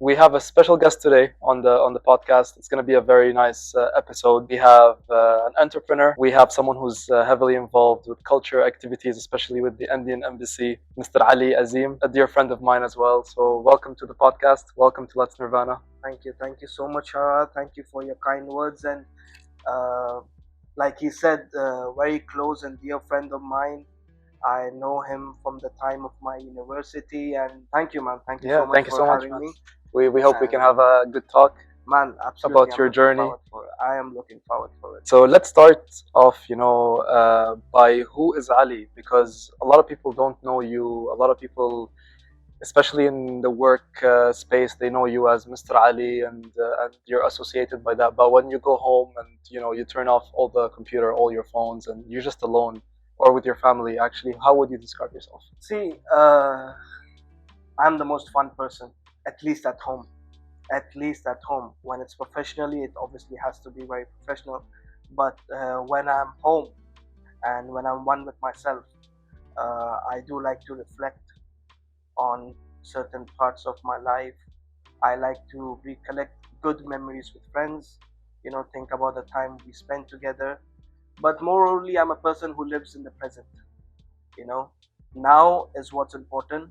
We have a special guest today on the podcast. It's going to be a very nice episode. We have an entrepreneur. We have someone who's heavily involved with culture activities, especially with the Indian Embassy, Mr. Ali Azim, a dear friend of mine as well. So welcome to the podcast. Welcome to Let's Nirvana. Thank you so much, Hara. Thank you for your kind words. And like he said, very close and dear friend of mine. I know him from the time of my university, and thank you, man. Thank you so much Thank you for so much, having man. me. We hope we can have a good talk, man. Absolutely, about your journey. I am looking forward for it. So let's start off, by who is Ali, because a lot of people don't know you. A lot of people, especially in the work space, they know you as Mr. Ali, and you're associated by that. But when you go home and you turn off all the computer, all your phones, and you're just alone, or with your family, actually, how would you describe yourself? See, I'm the most fun person, at least at home. At least at home. When it's professionally, it obviously has to be very professional. But when I'm home and when I'm one with myself, I do like to reflect on certain parts of my life. I like to recollect good memories with friends, think about the time we spent together. But morally, I'm a person who lives in the present. Now is what's important.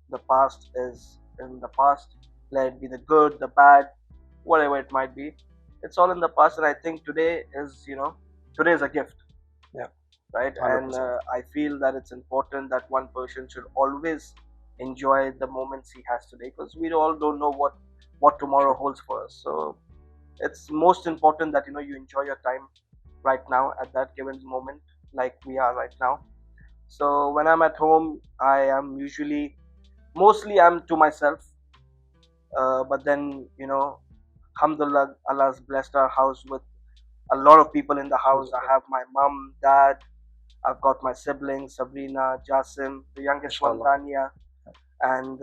The past is in the past. Let it be the good, the bad, whatever it might be. It's all in the past, and I think today is a gift. Yeah. Right. 100%. And I feel that it's important that one person should always enjoy the moments he has today, because we all don't know what tomorrow holds for us. So it's most important that you enjoy your time right now at that given moment, like we are right now. So when I'm at home, I am mostly I'm to myself. But then alhamdulillah, Allah's blessed our house with a lot of people in the house. I have my mom, dad, I've got my siblings, Sabrina, Jasim, the youngest one, Dania, and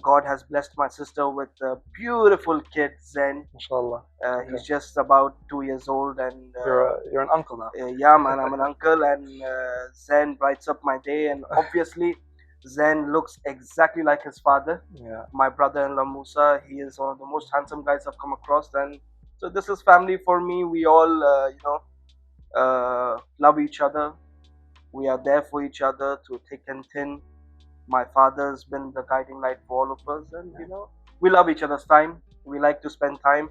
God has blessed my sister with a beautiful kid, Zen. Inshallah. He's just about 2 years old, and you're an uncle now. Yeah, man, I'm an uncle, and Zen brights up my day, and obviously Zen looks exactly like his father. Yeah. My brother-in-law Musa, he is one of the most handsome guys I've come across, and so this is family for me. We all, love each other. We are there for each other through thick and thin. My father's been the guiding light for all of us, and we love each other's time. We like to spend time,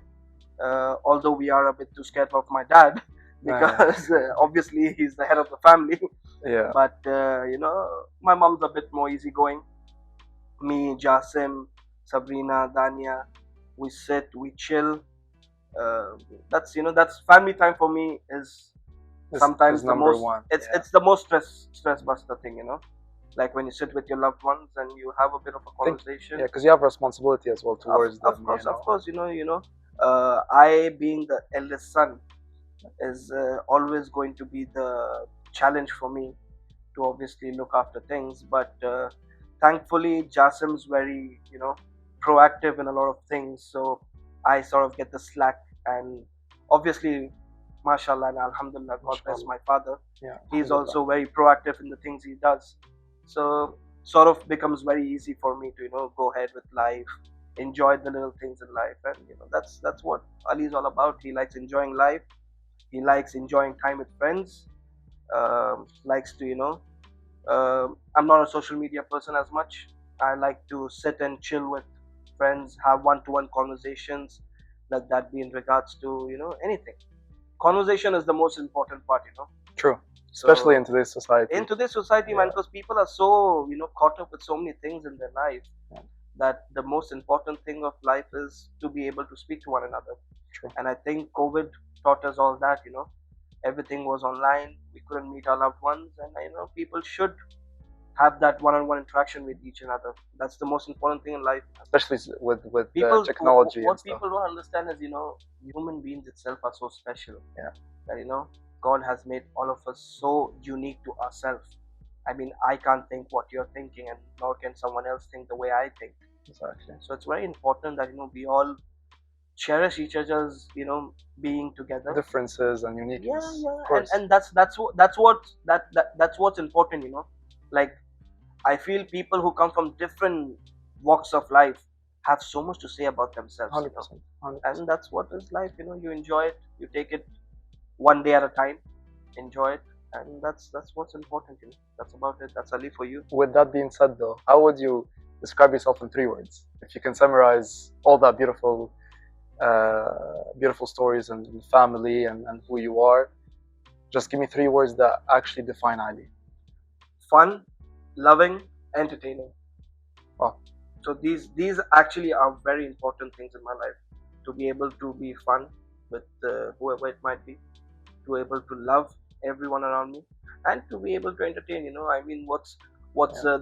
although we are a bit too scared of my dad because obviously he's the head of the family. Yeah. But my mom's a bit more easygoing. Me, Jasim, Sabrina, Dania, we sit, we chill. That's family time for me. Is sometimes the most. One. It's the most stress buster thing. Like when you sit with your loved ones and you have a bit of a conversation. Yeah, because you have responsibility as well towards them. Of course, I being the eldest son is always going to be the challenge for me to obviously look after things. But thankfully, Jasim's very proactive in a lot of things, so I sort of get the slack. And obviously, mashallah and alhamdulillah, God bless my father. Yeah, he's also very proactive in the things he does. So sort of becomes very easy for me to go ahead with life, enjoy the little things in life, and that's what Ali is all about. He likes enjoying life. He likes enjoying time with friends. Likes to I'm not a social media person as much. I like to sit and chill with friends, have one-to-one conversations. Let that be in regards to anything. Conversation is the most important part. True. Especially in today's society. In today's society, man, because people are so caught up with so many things in their life that the most important thing of life is to be able to speak to one another. True. And I think COVID taught us all that. Everything was online. We couldn't meet our loved ones, and people should have that one-on-one interaction with each another. That's the most important thing in life, especially with people, technology. What people don't understand is human beings itself are so special. Yeah. That God has made all of us so unique to ourselves. I mean, I can't think what you're thinking, and nor can someone else think the way I think. Exactly. So it's very important that we all cherish each other's being together. Differences and uniqueness. Yeah. Of course. And that's what's important. Like, I feel people who come from different walks of life have so much to say about themselves. 100%. 100%. And that's what is life. You enjoy it, you take it one day at a time, enjoy it, and that's what's important. That's about it. That's Ali for you. With that being said, though, how would you describe yourself in 3 words? If you can summarize all that beautiful stories and family and who you are, just give me 3 words that actually define Ali. Fun, loving, entertaining. Wow. So these actually are very important things in my life. To be able to be fun with whoever it might be, to be able to love everyone around me, and to be able to entertain. I mean,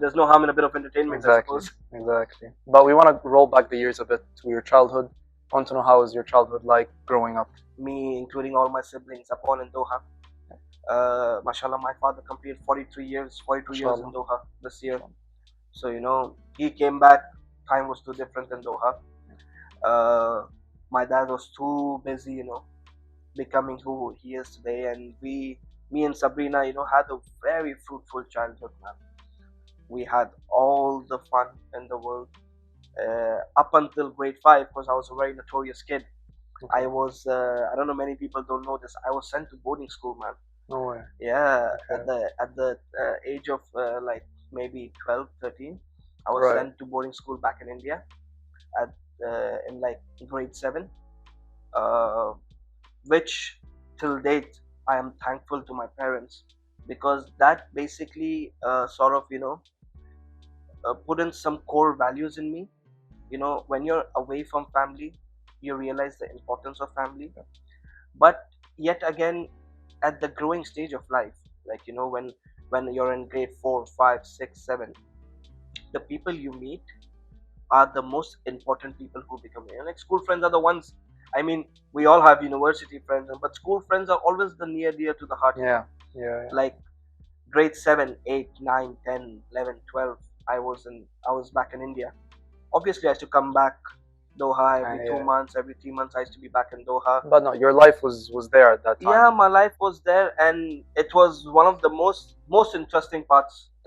there's no harm in a bit of entertainment, Exactly. I suppose. Exactly. But we want to roll back the years a bit to your childhood. I want to know, how was your childhood like growing up? Me, including all my siblings, are born in Doha. Mashallah, my father completed 42 years in Doha this year. So, he came back, time was too different in Doha. My dad was too busy, becoming who he is today. And me and Sabrina, had a very fruitful childhood, man. We had all the fun in the world. Up until grade 5, because I was a very notorious kid. Okay. I was, I don't know, many people don't know this, I was sent to boarding school, man. No way. Yeah, Okay. at the age of like maybe 12, 13, I was Right. sent to boarding school back in India in like grade 7, which till date I am thankful to my parents, because that basically sort of put in some core values in me. When you're away from family, you realize the importance of family. But yet again, at the growing stage of life, like when you're in grade 4, 5, 6, 7, the people you meet are the most important people who become like school friends are the ones. I mean, we all have university friends, but school friends are always the near dear to the heart. Yeah. Like grade 7, 8, 9, 10, 11, 12, I was back in India. Obviously I used to come back Doha every 2 months, every 3 months. I used to be back in Doha. But no, your life was there at that time. Yeah, my life was there, and it was one of the most interesting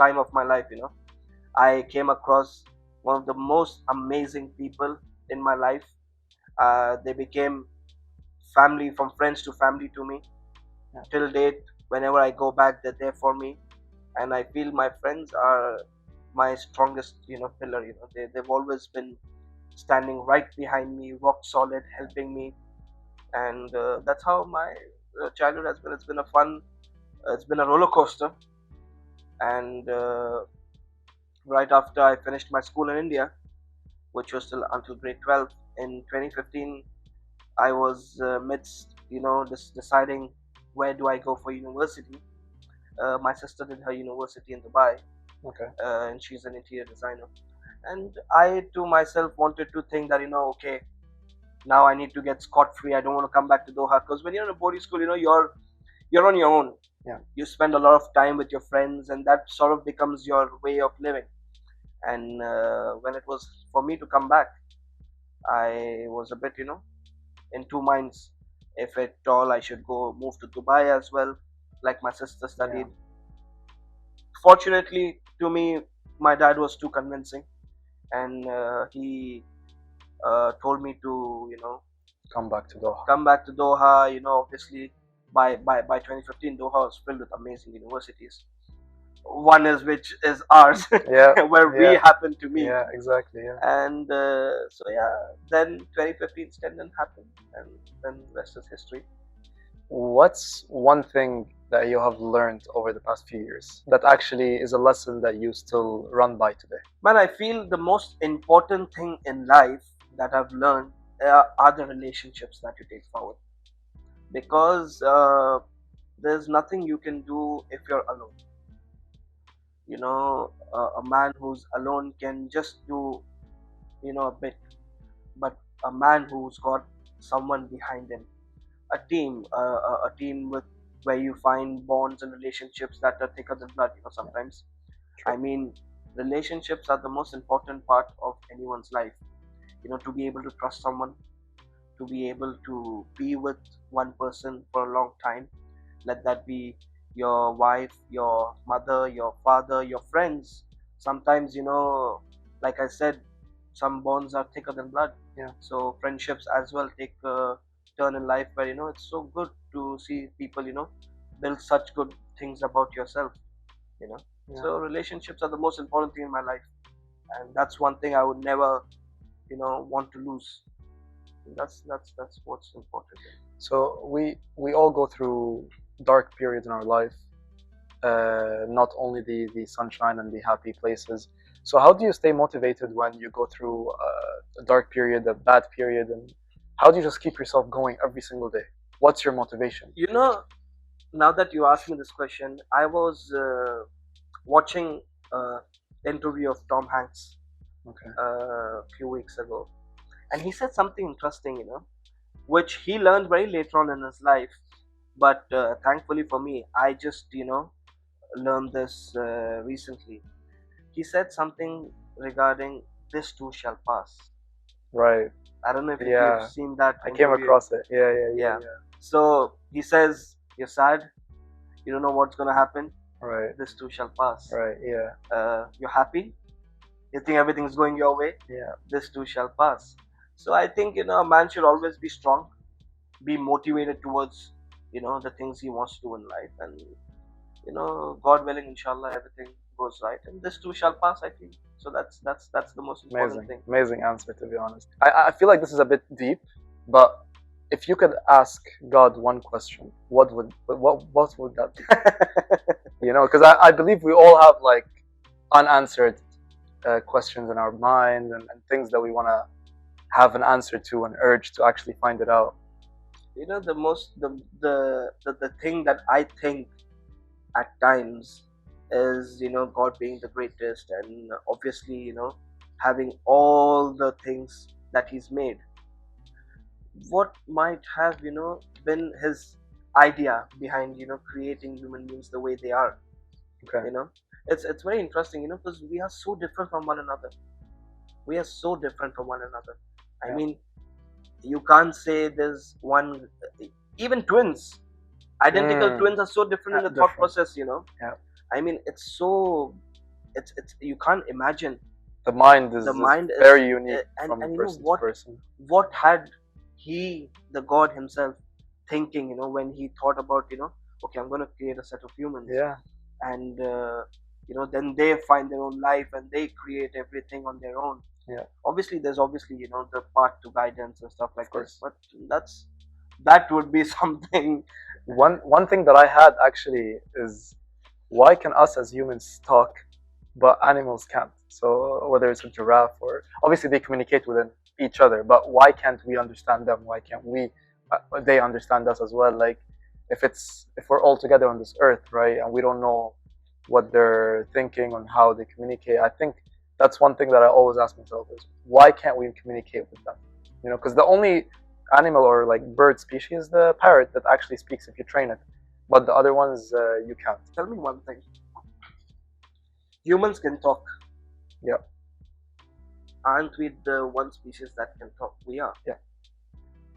time of my life. I came across one of the most amazing people in my life. They became family, from friends to family to me. Yeah. Till date, whenever I go back, they're there for me, and I feel my friends are my strongest pillar. They've always been standing right behind me, rock solid, helping me. And that's how my childhood has been. It's been it's been a roller coaster. And right after I finished my school in India, which was still until grade 12, in 2015, I was midst deciding where do I go for university. My sister did her university in Dubai. Okay. And she's an interior designer. And I to myself wanted to think that okay, now I need to get scot-free. I don't want to come back to Doha, because when you're in a boarding school, you're on your own. Yeah. You spend a lot of time with your friends, and that sort of becomes your way of living. And when it was for me to come back, I was a bit in two minds. If at all I should go move to Dubai as well, like my sister studied. Yeah. Fortunately to me, my dad was too convincing, and he told me to come back to Doha. Obviously by 2015, Doha was filled with amazing universities. One is which is ours. Yeah. Where we happen to meet. Yeah, exactly. Yeah. And so then 2015 didn't happen, and then the rest is history. What's one thing that you have learned over the past few years that actually is a lesson that you still run by today? Man, I feel the most important thing in life that I've learned are the relationships that you take forward. Because there's nothing you can do if you're alone. A man who's alone can just do a bit, but a man who's got someone behind him, a team with where you find bonds and relationships that are thicker than blood sometimes. I mean, relationships are the most important part of anyone's life. To be able to trust someone, to be able to be with one person for a long time, let that be your wife, your mother, your father, your friends. Sometimes like I said, some bonds are thicker than blood. Yeah. So friendships as well take a turn in life where it's so good to see people build such good things about yourself. You know. Yeah. So relationships are the most important thing in my life, and that's one thing I would never want to lose. That's what's important. So we all go through dark periods in our life, not only the sunshine and the happy places. So how do you stay motivated when you go through a dark period, a bad period, and how do you just keep yourself going every single day? What's your motivation? Now that you asked me this question, I was watching interview of Tom Hanks Okay. a few weeks ago, and he said something interesting, which he learned very later on in his life. But thankfully for me, I just learned this recently. He said something regarding this too shall pass. Right. I don't know if Yeah. you've seen that. I came across it. Yeah. So he says, you're sad, you don't know what's gonna happen. Right. This too shall pass. Right. Yeah. You're happy, you think everything's going your way. Yeah. This too shall pass. So I think a man should always be strong, be motivated towards the things he wants to do in life, and God willing, inshallah, everything goes right, and this too shall pass, I feel. So that's the most important thing. Amazing answer, to be honest. I feel like this is a bit deep, but if you could ask God one question, what would that be? Because I believe we all have like unanswered questions in our mind, and things that we want to have an answer to, an urge to actually find it out. The thing that I think at times is God being the greatest, and obviously having all the things that he's made. What might have been his idea behind creating human beings the way they are. Okay. It's very interesting, because we are so different from one another. I mean, you can't say there's one. Even twins, identical twins are so different in the thought process. Yeah. I mean, it's so. It's you can't imagine. The mind is very unique from person to person. What had he, the God himself, thinking? When he thought about okay, I'm going to create a set of humans. Yeah. And then they find their own life and they create everything on their own. Yeah. Obviously, there's the part to guidance and stuff like this. But that would be something. One thing that I had actually is, why can us as humans talk, but animals can't? So whether it's a giraffe, or obviously they communicate within each other, but why can't we understand them? Why can't they understand us as well? Like, if we're all together on this earth, right, and we don't know what they're thinking and how they communicate, I think that's one thing that I always ask myself is, why can't we communicate with them? Because the only animal or like bird species, the parrot, that actually speaks if you train it, but the other ones you can't. Tell me one thing. Humans can talk. Yeah. Aren't we the one species that can talk? We are. Yeah.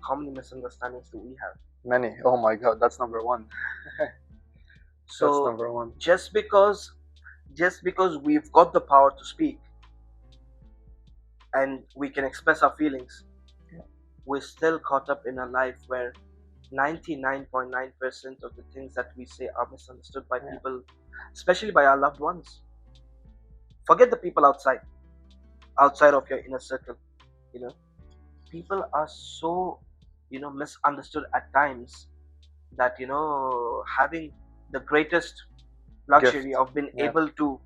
How many misunderstandings do we have? Many. Oh my God, that's number one. So that's number one. Just because we've got the power to speak and we can express our feelings, we're still caught up in a life where 99.9% of the things that we say are misunderstood by people, especially by our loved ones. Forget the people outside of your inner circle. People are so misunderstood at times that having the greatest luxury gift of being able to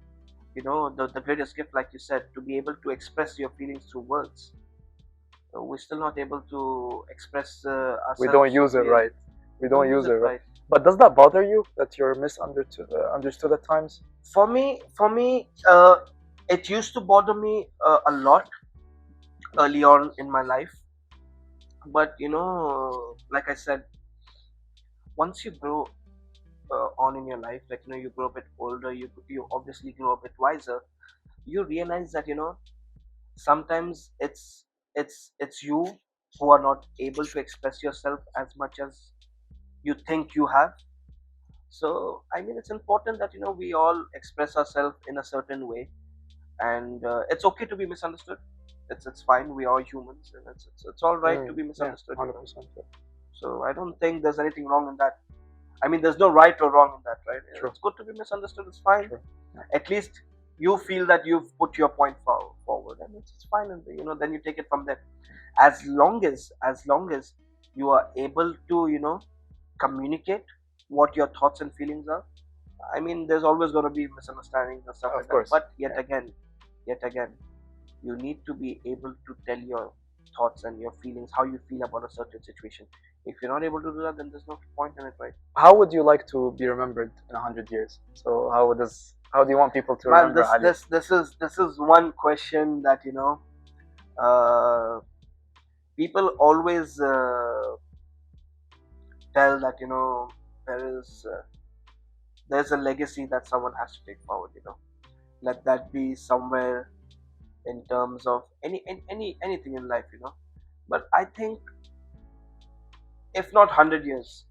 the greatest gift, like you said, to be able to express your feelings through words, we're still not able to express ourselves. We don't use it right. We don't use it right. But does that bother you, that you're misunderstood at times? For me, it used to bother me a lot early on in my life. But like I said, once you grow on in your life, like you grow a bit older, you obviously grow a bit wiser, you realize that sometimes it's you who are not able to express yourself as much as you think you have. So I mean, it's important that we all express ourselves in a certain way, and it's okay to be misunderstood. it's fine. We are humans, and it's all right to be misunderstood. Yeah, 100%. So I don't think there's anything wrong in that. I mean, there's no right or wrong in that, right? True. It's good to be misunderstood. It's fine. Yeah. At least you feel that you've put your point forward, and it's fine. And then you take it from there. As long as you are able to communicate what your thoughts and feelings are. I mean, there's always going to be misunderstandings and stuff like that. But yet again, you need to be able to tell your thoughts and your feelings, how you feel about a certain situation. If you're not able to do that, then there's no point in it, right? How would you like to be remembered in 100 years? So how do you want people to remember Ali? This is one question that people always tell that there's a legacy that someone has to take forward. Let that be somewhere in terms of anything in life. But I think if not 100 years,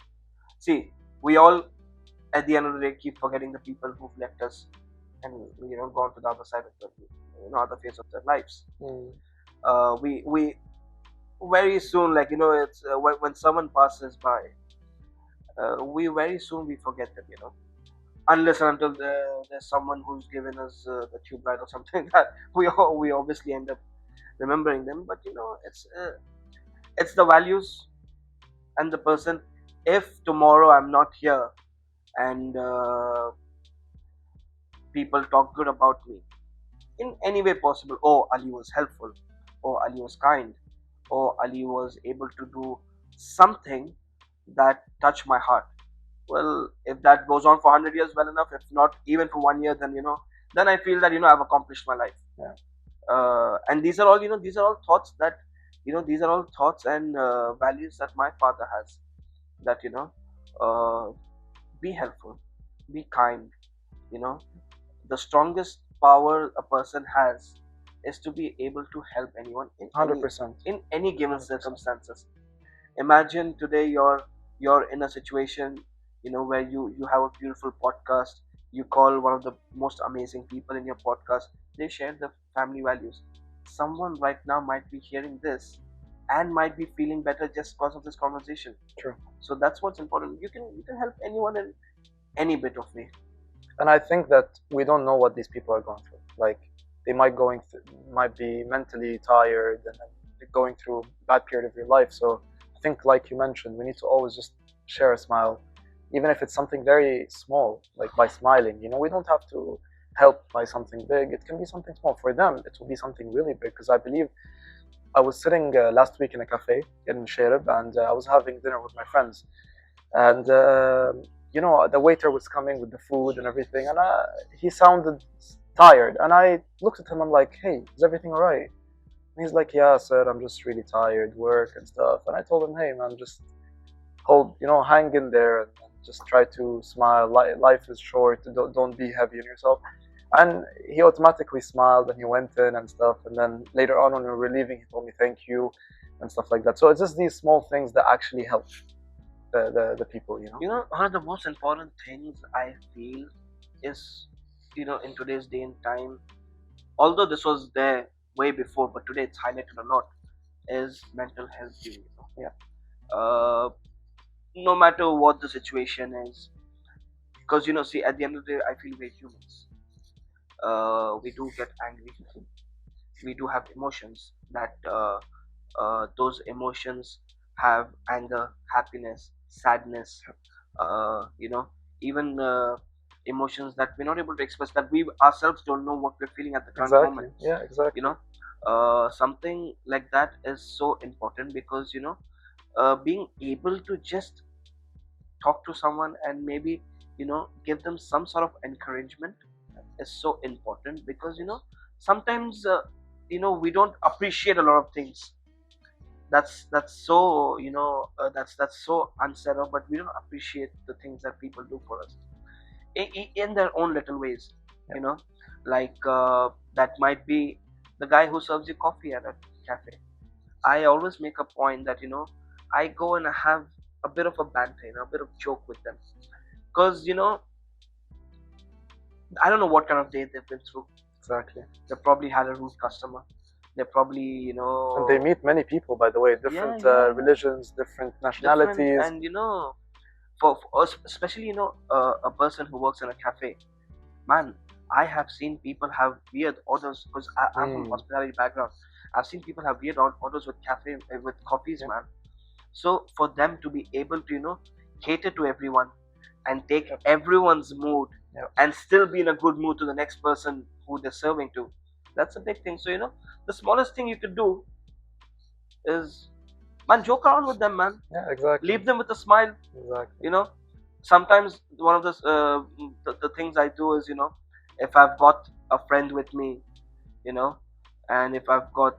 see, we all at the end of the day keep forgetting the people who've left us and gone to the other side of the other phase of their lives. We very soon, like it's when someone passes by, we very soon we forget them, unless and until there's someone who's given us the tube light or something that we obviously end up remembering them. But it's the values and the person. If tomorrow I'm not here and people talk good about me in any way possible, oh, Ali was helpful, or Ali was kind, or Ali was able to do something that touched my heart. Well, if that goes on for 100 years, well enough. If not even for 1 year, then I feel that I've accomplished my life. Yeah. And these are all thoughts that these are all thoughts and values that my father has. That be helpful, be kind. The strongest power a person has is to be able to help anyone in 100% in any given 100%. Circumstances. Imagine today you're in a situation where you have a beautiful podcast. You call one of the most amazing people in your podcast. They share the family values. Someone right now might be hearing this and might be feeling better just because of this conversation. True. So that's what's important. You can help anyone in any bit of way. And I think that we don't know what these people are going through. Like, they might be mentally tired and going through a bad period of your life. So I think, like you mentioned, we need to always just share a smile, even if it's something very small, like by smiling. We don't have to help by something big. It can be something small. For them, it will be something really big. Because I believe I was sitting last week in a cafe in Sherib, and I was having dinner with my friends. And the waiter was coming with the food and everything, and he sounded tired. And I looked at him. I'm like, "Hey, is everything all right?" And he's like, "Yeah, sir, I'm just really tired, work and stuff." And I told him, "Hey, man, just hang in there and just try to smile. Life is short. Don't be heavy on yourself." And he automatically smiled and he went in and stuff. And then later on, when we were leaving, he told me thank you and stuff like that. So it's just these small things that actually help the people. One of the most important things I feel is in today's day and time, although this was there way before, but today it's highlighted a lot, is mental health. Yeah. No matter what the situation is, because see, at the end of the day, I feel we're humans. We do get angry. We do have emotions. That those emotions have anger, happiness, sadness. Even emotions that we're not able to express. That we ourselves don't know what we're feeling at the current moment. Yeah, exactly. Something like that is so important because being able to just talk to someone and maybe give them some sort of encouragement is so important because sometimes we don't appreciate a lot of things. That's so that's so unsaid of, but we don't appreciate the things that people do for us in their own little ways. Like that might be the guy who serves you coffee at a cafe. I always make a point that I go and have a bit of a banter, a bit of joke with them, because I don't know what kind of day they've been through. Exactly. They probably had a rude customer. They probably, you know, And they meet many people, by the way, different religions, different nationalities. And you know, for us, especially, you know, a person who works in a cafe, man, I have seen people have weird orders because I'm from hospitality background. I've seen people have weird orders with cafe with coffees, man. So for them to be able to, you know, cater to everyone and take everyone's mood and still be in a good mood to the next person who they're serving to, that's a big thing. So, you know, the smallest thing you could do is, man, joke around with them, man. Yeah, exactly. Leave them with a smile. Exactly. You know, sometimes one of the things I do is, you know, if I've got a friend with me, you know, and if I've got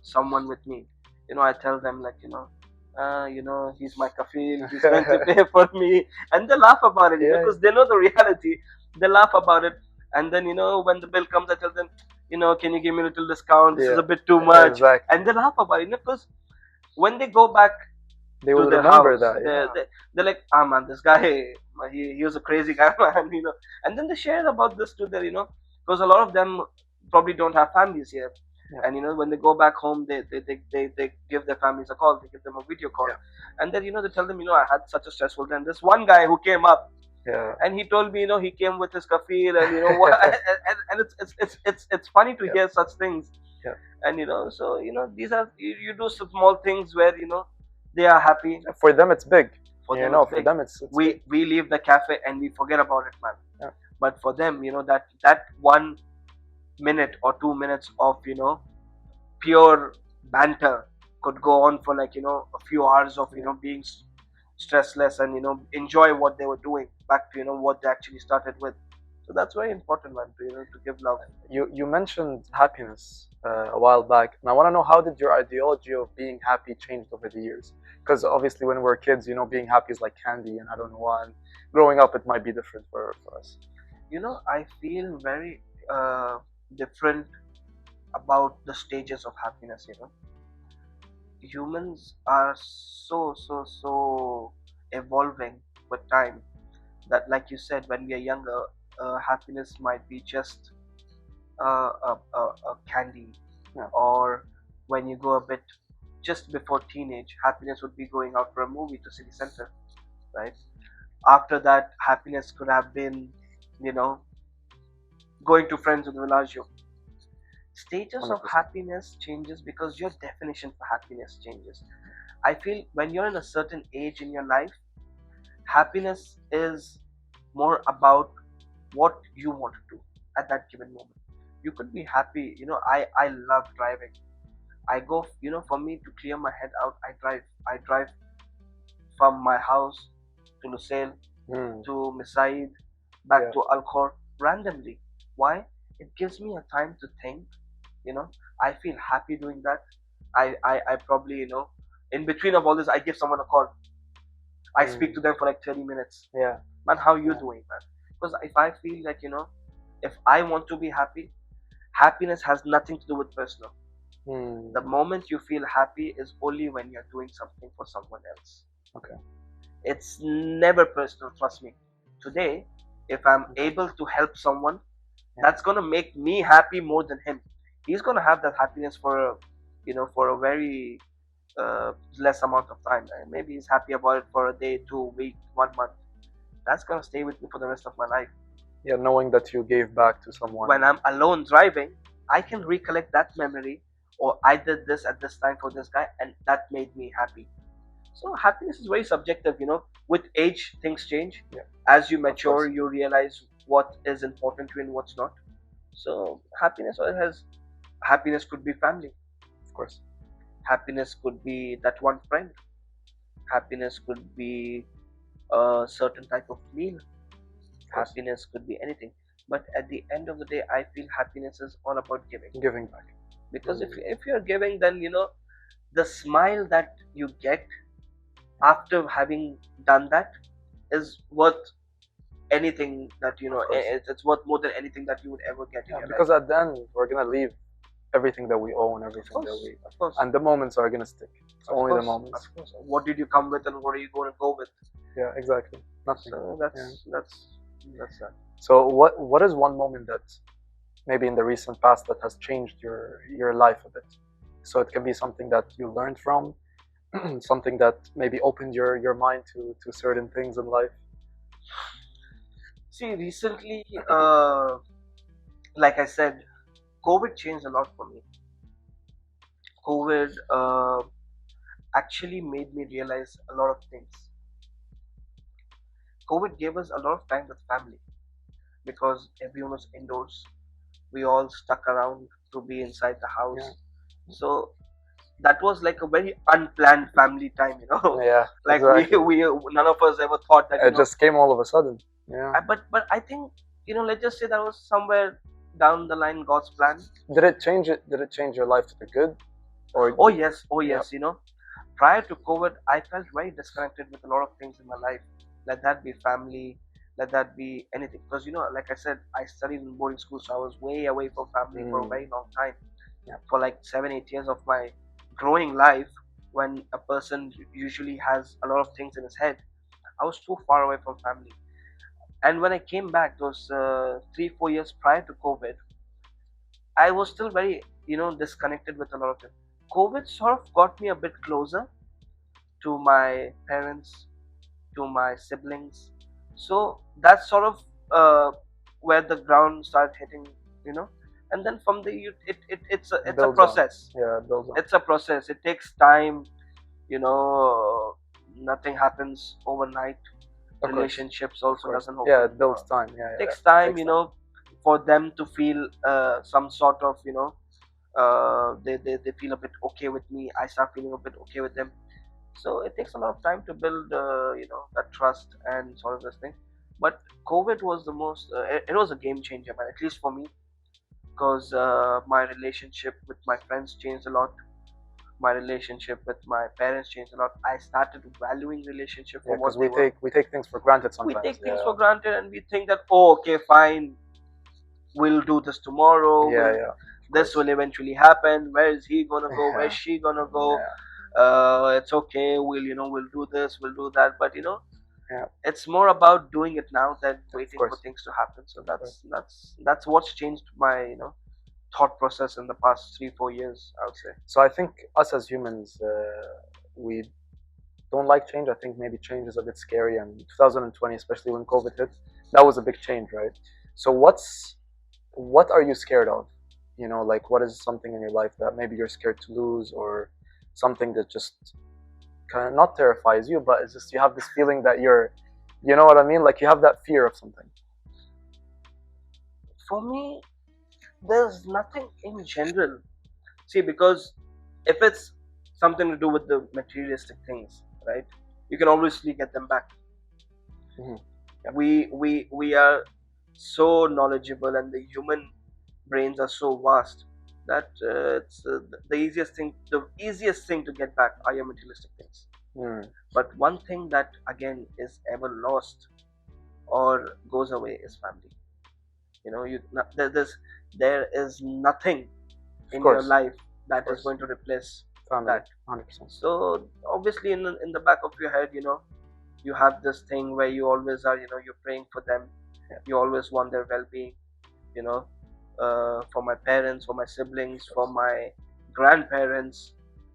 someone with me, you know, I tell them like, you know, he's my kafil, he's going to pay for me, and they laugh about it, you know, because they know the reality. They laugh about it, and then, you know, when the bill comes, I tell them, you know, can you give me a little discount? This is a bit too much, exactly. And they laugh about it, you know, because when they go back they will remember house, that. They're like, ah, man, this guy, he was a crazy guy, man, you know. And then they share about this to their, you know, because a lot of them probably don't have families here. And, you know, when they go back home, they give their families a call, they give them a video call. And then, you know, they tell them, you know, I had such a stressful day. And this one guy who came up, and he told me, you know, he came with his kafir, and, you know, what, and it's funny to hear such things. And, you know, so, you know, these are, you do small things where, you know, they are happy. For them, it's big. For them, it's we leave the cafe and we forget about it, man. But for them, you know, that 1 minute or 2 minutes of, you know, pure banter could go on for, like, you know, a few hours of, you know, being stressless and, you know, enjoy what they were doing back to, you know, what they actually started with. So that's very important, man, to, you know, to give love. You mentioned happiness a while back, and I want to know, how did your ideology of being happy changed over the years? Because obviously when we're kids, you know, being happy is like candy, and I don't know why. And growing up, it might be different for us. You know, I feel very different about the stages of happiness, you know. Humans are so evolving with time that, like you said, when we are younger, happiness might be just a candy, or when you go a bit just before teenage, happiness would be going out for a movie to city center, right? After that, happiness could have been, you know, going to friends with Villaggio. Stages 100%. Of happiness changes because your definition for happiness changes. I feel when you're in a certain age in your life, happiness is more about what you want to do at that given moment. You could be happy, you know, I love driving. I go, you know, for me to clear my head out, I drive from my house to Lusail, to Misaid, back to Al Khor randomly. Why? It gives me a time to think, you know. I feel happy doing that. I probably, you know, in between of all this, I give someone a call. I speak to them for like 30 minutes. Man, how you doing, man? Because if I feel like, you know, if I want to be happy, happiness has nothing to do with personal. The moment you feel happy is only when you're doing something for someone else. Okay. It's never personal, trust me. Today, if I'm able to help someone, that's gonna make me happy more than him. He's gonna have that happiness for a very less amount of time. Maybe he's happy about it for a day, 2 weeks, 1 month. That's gonna stay with me for the rest of my life. Yeah, knowing that you gave back to someone. When I'm alone driving, I can recollect that memory, or I did this at this time for this guy, and that made me happy. So happiness is very subjective, you know. With age, things change. As you mature, you realize what is important to you and what's not. So happiness could be family, of course. Happiness could be that one friend. Happiness could be a certain type of meal. Happiness could be anything. But at the end of the day, I feel happiness is all about giving. Giving back. Because if you're giving, then, you know, the smile that you get after having done that is worth anything that, you know, it's worth more than anything that you would ever get in your because life. At the end, we're going to leave everything that we own, everything that we... Of course. And the moments are going to stick. It's only the moments. Of course. What did you come with and what are you going to go with? Yeah, exactly. Nothing. So that's that. So what is one moment that maybe in the recent past that has changed your life a bit. So it can be something that you learned from, something that maybe opened your mind to certain things in life. See, recently, like I said, COVID changed a lot for me. COVID actually made me realize a lot of things. COVID gave us a lot of time with family because everyone was indoors. We all stuck around to be inside the house. Yeah. So that was like a very unplanned family time, Yeah, like exactly. we none of us ever thought that. It just came all of a sudden. Yeah. But I think, let's just say that was somewhere down the line God's plan. Did it change it? Did it change your life to the good? Or Oh yes. Prior to COVID, I felt very disconnected with a lot of things in my life. Let that be family, let that be anything. Because like I said, I studied in boarding school, so I was way away from family for a very long time. Yeah. For like 7-8 years of my growing life, when a person usually has a lot of things in his head, I was too far away from family. And when I came back, those 3-4 years prior to COVID, I was still very disconnected with a lot of them. COVID sort of got me a bit closer to my parents, to my siblings. So that's sort of where the ground started hitting, and then from the it's a process. Yeah, it builds on. It's a process. It takes time. Nothing happens overnight. Relationships also doesn't. Yeah, it builds time. Yeah, it takes time, for them to feel some sort of, they feel a bit okay with me. I start feeling a bit okay with them. So it takes a lot of time to build, that trust and sort of this thing. But COVID was the most. It was a game changer, man. At least for me, because my relationship with my friends changed a lot. My relationship with my parents changed a lot. I started valuing relationship for what we take things for granted sometimes. We take things for granted, and we think that, oh, okay, fine, we'll do this tomorrow. This will eventually happen. Where is he gonna go? Where's she gonna go? It's okay. We'll do this. We'll do that. But it's more about doing it now than waiting for things to happen. So that's what's changed my thought process in the past 3-4 years, I would say. So I think us as humans, we don't like change. I think maybe change is a bit scary, and 2020, especially when COVID hit, that was a big change, right? So what are you scared of? Like what is something in your life that maybe you're scared to lose, or something that just kind of not terrifies you, but it's just you have this feeling that you know what I mean? Like you have that fear of something. For me, there's nothing in general. See, because if it's something to do with the materialistic things, right, you can obviously get them back. We are so knowledgeable, and the human brains are so vast that it's the easiest thing to get back are your materialistic things. But one thing that again is ever lost or goes away is family. There is nothing in your life that is going to replace that. 100%. So obviously in the back of your head, you have this thing where you always are, you're praying for them. You always want their well-being, for my parents, for my siblings, for my grandparents,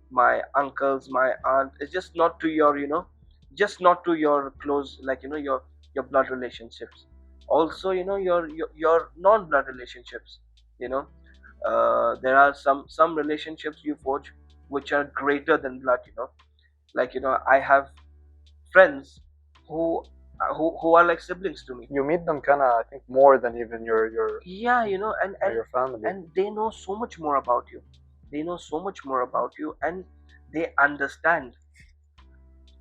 my uncles, my aunt. It's just not to your, just not to your close, like, your blood relationships. Also, your non-blood relationships. There are some relationships you forge which are greater than blood. Like, I have friends who are like siblings to me. You meet them kind of, I think, more than even your and your family. And they know so much more about you. And they understand.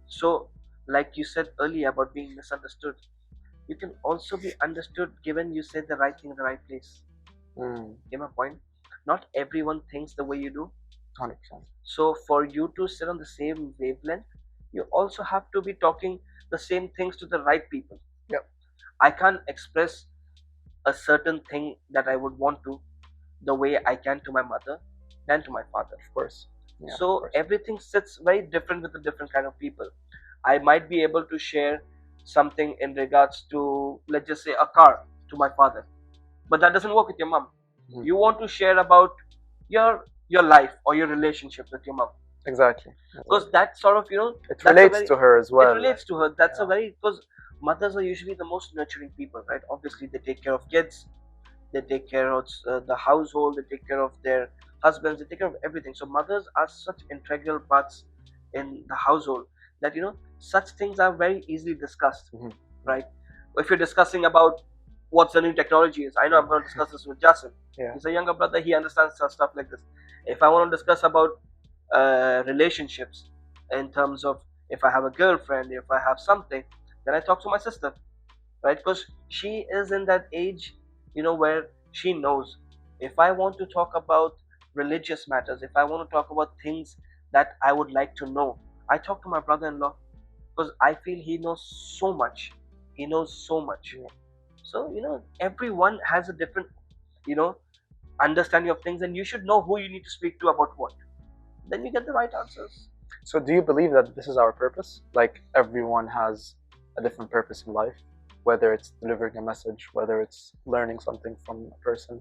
So, like you said earlier about being misunderstood, you can also be understood given you said the right thing in the right place. Get my point? Not everyone thinks the way you do. 100%. So for you to sit on the same wavelength, you also have to be talking the same things to the right people. Yep. I can't express a certain thing that I would want to the way I can to my mother than to my father. Of course. Yeah, so everything sits very different with a different kind of people. I might be able to share something in regards to, let's just say, a car to my father, but that doesn't work with your mom. Mhm. You want to share about your life or your relationship with your mom, Exactly. because that sort of It that's a relates very to her as it well. relates to her. That's a Yeah. very, because mothers are usually the most nurturing people, right? Obviously, they take care of kids, they take care of the household, they take care of their husbands, they take care of everything. So mothers are such integral parts in the household that such things are very easily discussed, Mhm. right? If you're discussing about what the new technology is, I know I'm going to discuss this with Jason. Yeah. He's a younger brother, he understands stuff like this. If I want to discuss about relationships, in terms of if I have a girlfriend, if I have something, then I talk to my sister, right? Because she is in that age, where she knows. If I want to talk about religious matters, if I want to talk about things that I would like to know, I talk to my brother-in-law, because I feel he knows so much. He knows so much. Yeah. So everyone has a different, you know, understanding of things, and you should know who you need to speak to about what. Then you get the right answers. So do you believe that this is our purpose? Like everyone has a different purpose in life, whether it's delivering a message, whether it's learning something from a person,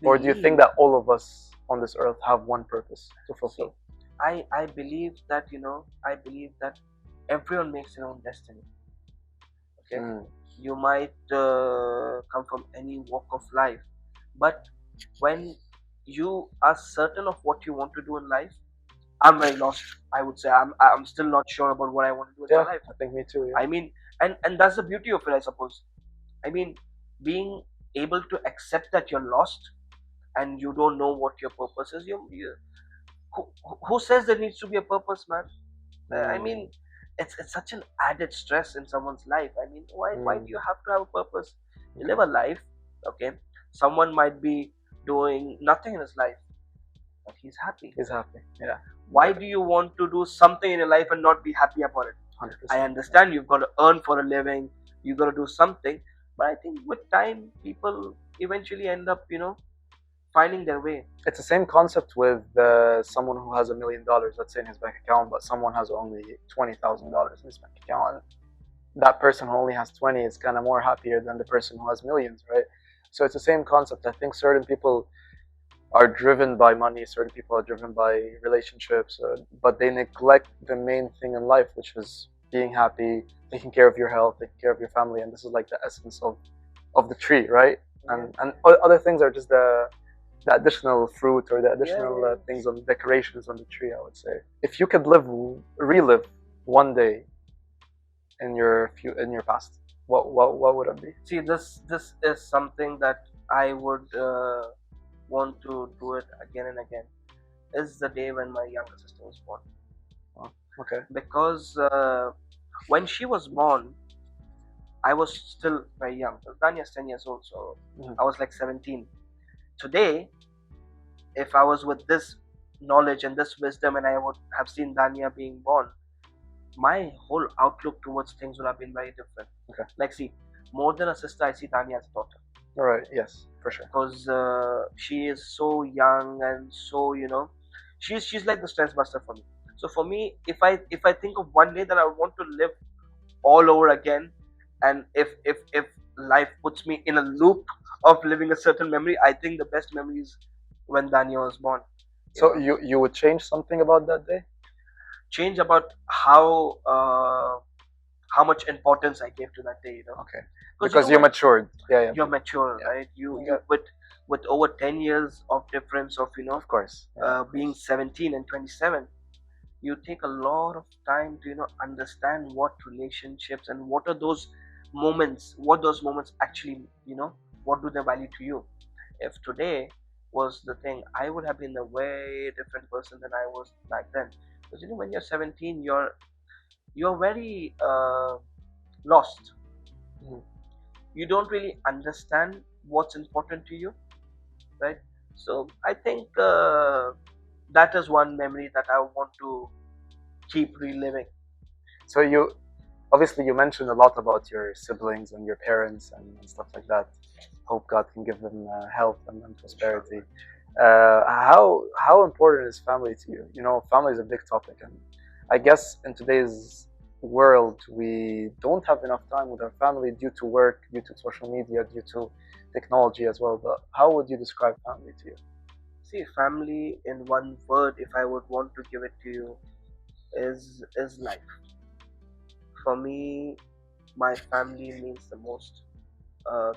or do you think that all of us on this earth have one purpose to fulfill? I believe that everyone makes their own destiny. Okay, you might come from any walk of life, but when you are certain of what you want to do in life, I'm very lost. I would say I'm still not sure about what I want to do in my life. I think me too. Yeah. I mean, and that's the beauty of it, I suppose. I mean, being able to accept that you're lost and you don't know what your purpose is. Who says there needs to be a purpose, man? I mean, it's such an added stress in someone's life. I mean, why do you have to have a purpose? You live a life, okay? Someone might be doing nothing in his life, but he's happy. He's happy. Yeah. Why do you want to do something in your life and not be happy about it? 100%. I understand you've got to earn for a living, you've got to do something, but I think with time, people eventually end up, finding their way. It's the same concept with someone who has $1 million, let's say, in his bank account, but someone has only $20,000 in his bank account. That person who only has 20 is kind of more happier than the person who has millions, right? So it's the same concept. I think certain people are driven by money, certain people are driven by relationships, but they neglect the main thing in life, which is being happy, taking care of your health, taking care of your family, and this is like the essence of the tree, right? And other things are just the additional fruit or the additional things on decorations on the tree, I would say. If you could relive one day in your past, what would it be? See, this is something that I would want to do it again and again. Is the day when my younger sister was born. Oh, okay. Because when she was born, I was still very young. Danya's 10 years old, so I was like 17. Today, if I was with this knowledge and this wisdom and I would have seen Danya being born, my whole outlook towards things would have been very different. Okay. Like, see, more than a sister, I see Danya as a daughter. All right. Yes, for sure. Because she is so young and so, she's like the stress buster for me. So for me, if I think of one day that I want to live all over again, and if life puts me in a loop of living a certain memory, I think the best memory is when Danya was born. So you would change something about that day? Change about how much importance I gave to that day, Okay. Because you matured. Yeah. You're mature, right? You with over 10 years of difference of of course. Being 17 and 27, you take a lot of time to understand what relationships and what are those moments, actually, what do they value to you. If today was the thing, I would have been a way different person than I was back then. Because when you're 17, you're very lost. You don't really understand what's important to you, right? So I think that is one memory that I want to keep reliving. So you obviously you mentioned a lot about your siblings and your parents and stuff like that. Hope God can give them health and prosperity. How important is family to you? Family is a big topic, and I guess in today's world we don't have enough time with our family due to work, due to social media, due to technology as well. But how would you describe family to you? See, family in one word, if I would want to give it to you, is life. For me, my family means the most. Uh,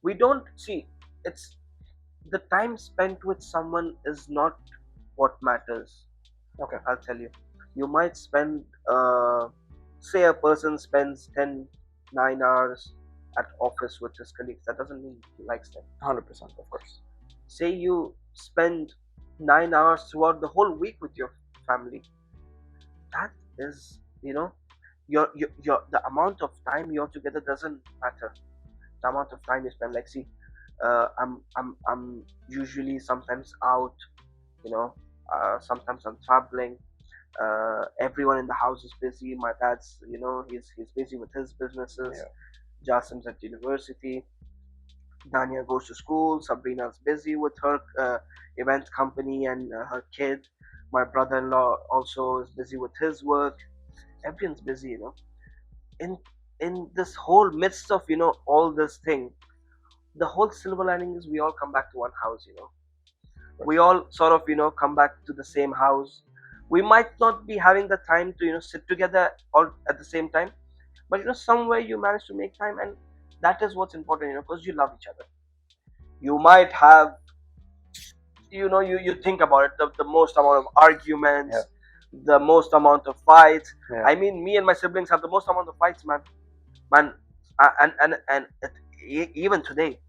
we don't see it's the time spent with someone is not what matters. Okay. I'll tell you. You might spend, say, a person spends 9 hours at office with his colleagues. That doesn't mean he likes them. 100%, of course. Say you spend 9 hours throughout the whole week with your family. That is, your the amount of time you're together doesn't matter. The amount of time you spend. Like, see, I'm usually sometimes out. Sometimes I'm traveling. Everyone in the house is busy. My dad's, he's busy with his businesses. Yeah. Jasim's at university. Dania goes to school. Sabrina's busy with her event company and her kid. My brother-in-law also is busy with his work. Everyone's busy, In this whole midst of all this thing, the whole silver lining is we all come back to one house. We all sort of come back to the same house. We might not be having the time to sit together all at the same time, but somewhere you manage to make time, and that is what's important, because you love each other. You might have, you think about it, the most amount of arguments, the most amount of fights. I mean, me and my siblings have the most amount of fights, man. And even today,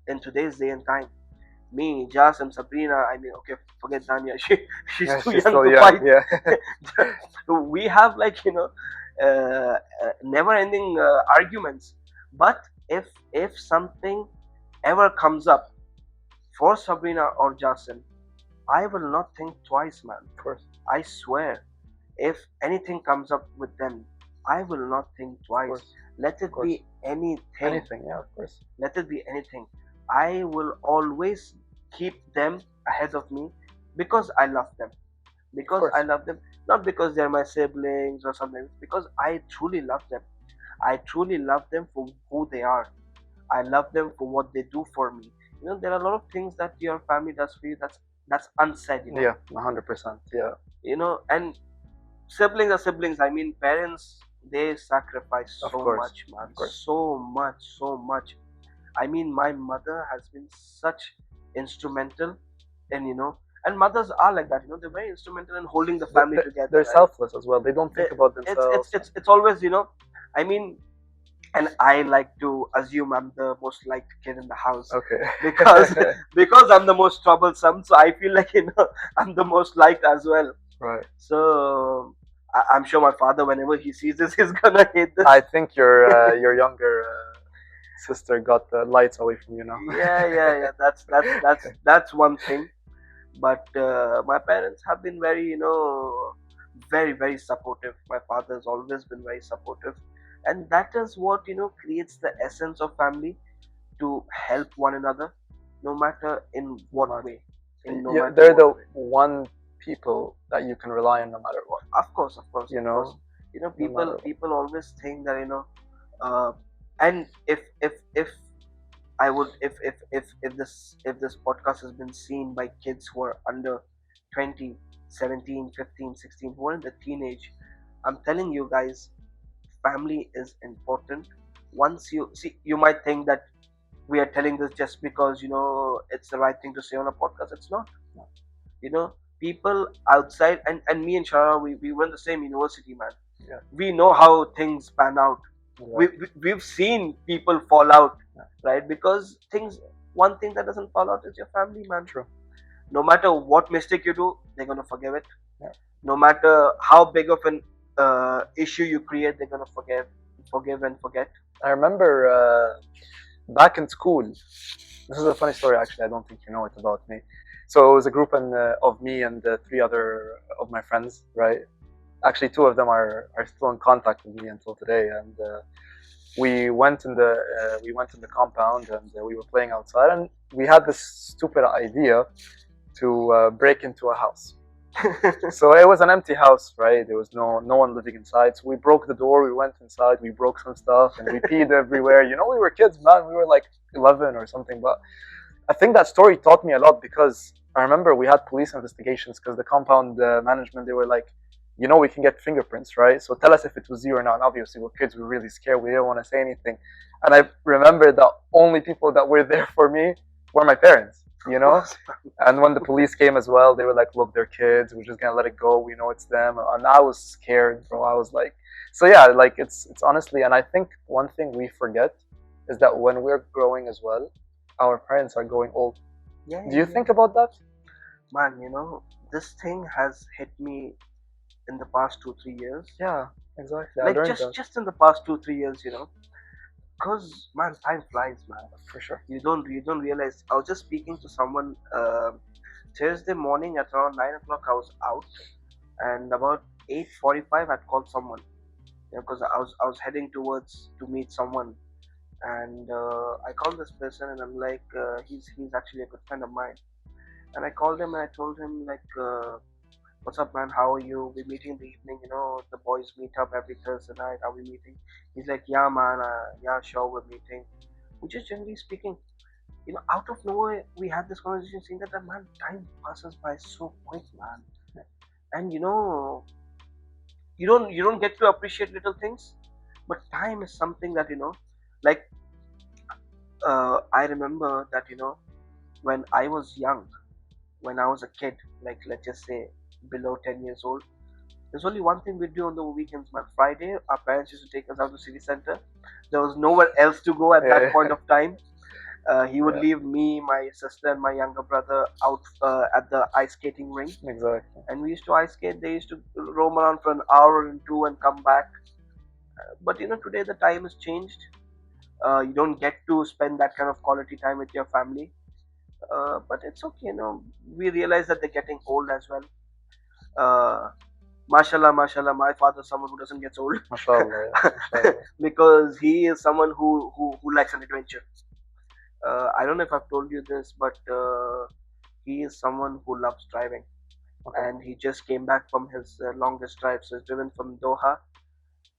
in today's day and time, me, Jas, and Sabrina, I mean, okay, forget Dania, she's too young to fight. We have never-ending arguments. But if something ever comes up for Sabrina or Jason, I will not think twice, man. Of course. I swear, if anything comes up with them, I will not think twice. Let it be anything. Anything, yeah, of course. Let it be anything. I will always keep them ahead of me because I love them. Because I love them, not because they're my siblings or something. Because I truly love them. I truly love them for who they are. I love them for what they do for me. There are a lot of things that your family does for you that's unsaid. Yeah, 100%. Yeah. And siblings are siblings. I mean, parents, they sacrifice so much, man. So much. I mean, my mother has been such instrumental in, and mothers are like that, they're very instrumental in holding the family together. They're selfless as well. They don't think about themselves. It's always, I mean, and I like to assume I'm the most liked kid in the house. Okay. because I'm the most troublesome, so I feel like I'm the most liked as well. Right. So I'm sure my father, whenever he sees this, he's gonna hate this. I think your younger sister got the lights away from you now. Yeah. That's one thing. But my parents have been very, very, very supportive. My father's always been very supportive, and that is what creates the essence of family, to help one another, no matter in what way. They're the one people that you can rely on no matter what. Of course. People always think that and if I would if this podcast has been seen by kids who are under 20, 17, 15, 16, who are in the teenage, I'm telling you guys, family is important. Once you see, you might think that we are telling this just because it's the right thing to say on a podcast. It's not. People outside, and me and Shara, we were in the same university, man. Yeah. We know how things pan out. Yeah. We've seen people fall out, right? Because one thing that doesn't fall out is your family, man. True. No matter what mistake you do, they're gonna forgive it. Yeah. No matter how big of an issue you create, they're gonna forgive and forget. I remember back in school. This is a funny story, actually. I don't think you know it about me. So it was a group of me and 3 other of my friends, right? Actually, 2 of them are still in contact with me until today, and we went in the compound, and we were playing outside, and we had this stupid idea to break into a house. So it was an empty house, right? There was no one living inside. So we broke the door. We went inside. We broke some stuff, and we peed everywhere. You know, we were kids, man. We were like 11 or something. But I think that story taught me a lot because I remember we had police investigations because the compound management, they were like, you know, we can get fingerprints, right? So tell us if it was you or not. And obviously, we're kids. We're really scared. We didn't want to say anything. And I remember the only people that were there for me were my parents, you know? And when the police came as well, they were like, look, they're kids. We're just going to let it go. We know it's them. And I was scared, bro. I was like, so yeah, like it's honestly, and I think one thing we forget is that when we're growing as well, our parents are growing old. Yeah, Do you think about that? man, this thing has hit me in the past 2-3 years. Yeah, exactly. I Like learned just that just in the past 2-3 years, because man, time flies, man. for sure. You don't realize. I was just speaking to someone Thursday morning at around 9 o'clock. I was out, and about 8:45, I'd called someone, because I was heading towards to meet someone, and I called this person, and I'm like, he's actually a good friend of mine, and I called him and I told him like, what's up, man? How are you? We're meeting in the evening. The boys meet up every Thursday night. Are we meeting? He's like, yeah, man. Yeah, sure, we're meeting. Which is generally speaking, out of nowhere, we had this conversation saying that, man, time passes by so quick, man. And you don't get to appreciate little things, but time is something that like I remember that when I was young, when I was a kid, like let's just say below 10 years old, there's only one thing we do on the weekends, man. Friday, our parents used to take us out to city center. There was nowhere else to go at that point of time. He would Yeah. leave me, my sister, and my younger brother out at the ice skating rink, Exactly. and we used to ice skate. They used to roam around for an hour and two and come back. But today the time has changed. You don't get to spend that kind of quality time with your family. But it's okay. We realize that they're getting old as well. Uh, Mashallah, mashallah, my father's someone who doesn't get old. Mashallah, yeah. Mashallah. Because he is someone who likes an adventure. I don't know if I've told you this, but he is someone who loves driving. Okay. And he just came back from his longest drive. So he's driven from Doha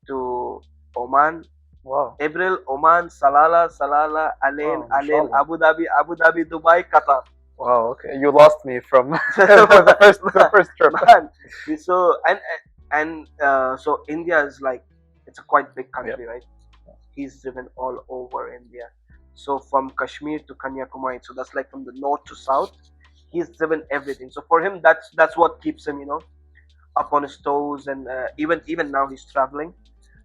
to Oman, Wow. April, Oman, Salalah, Alain, Wow, mashallah. Abu Dhabi, Dubai, Qatar. Wow. Okay. You lost me from the first trip. Man, so India is like, it's a quite big country, right? He's driven all over India. So from Kashmir to Kanyakumari, so that's like from the north to south. He's driven everything. So for him, that's what keeps him, up on his toes, and even now he's traveling.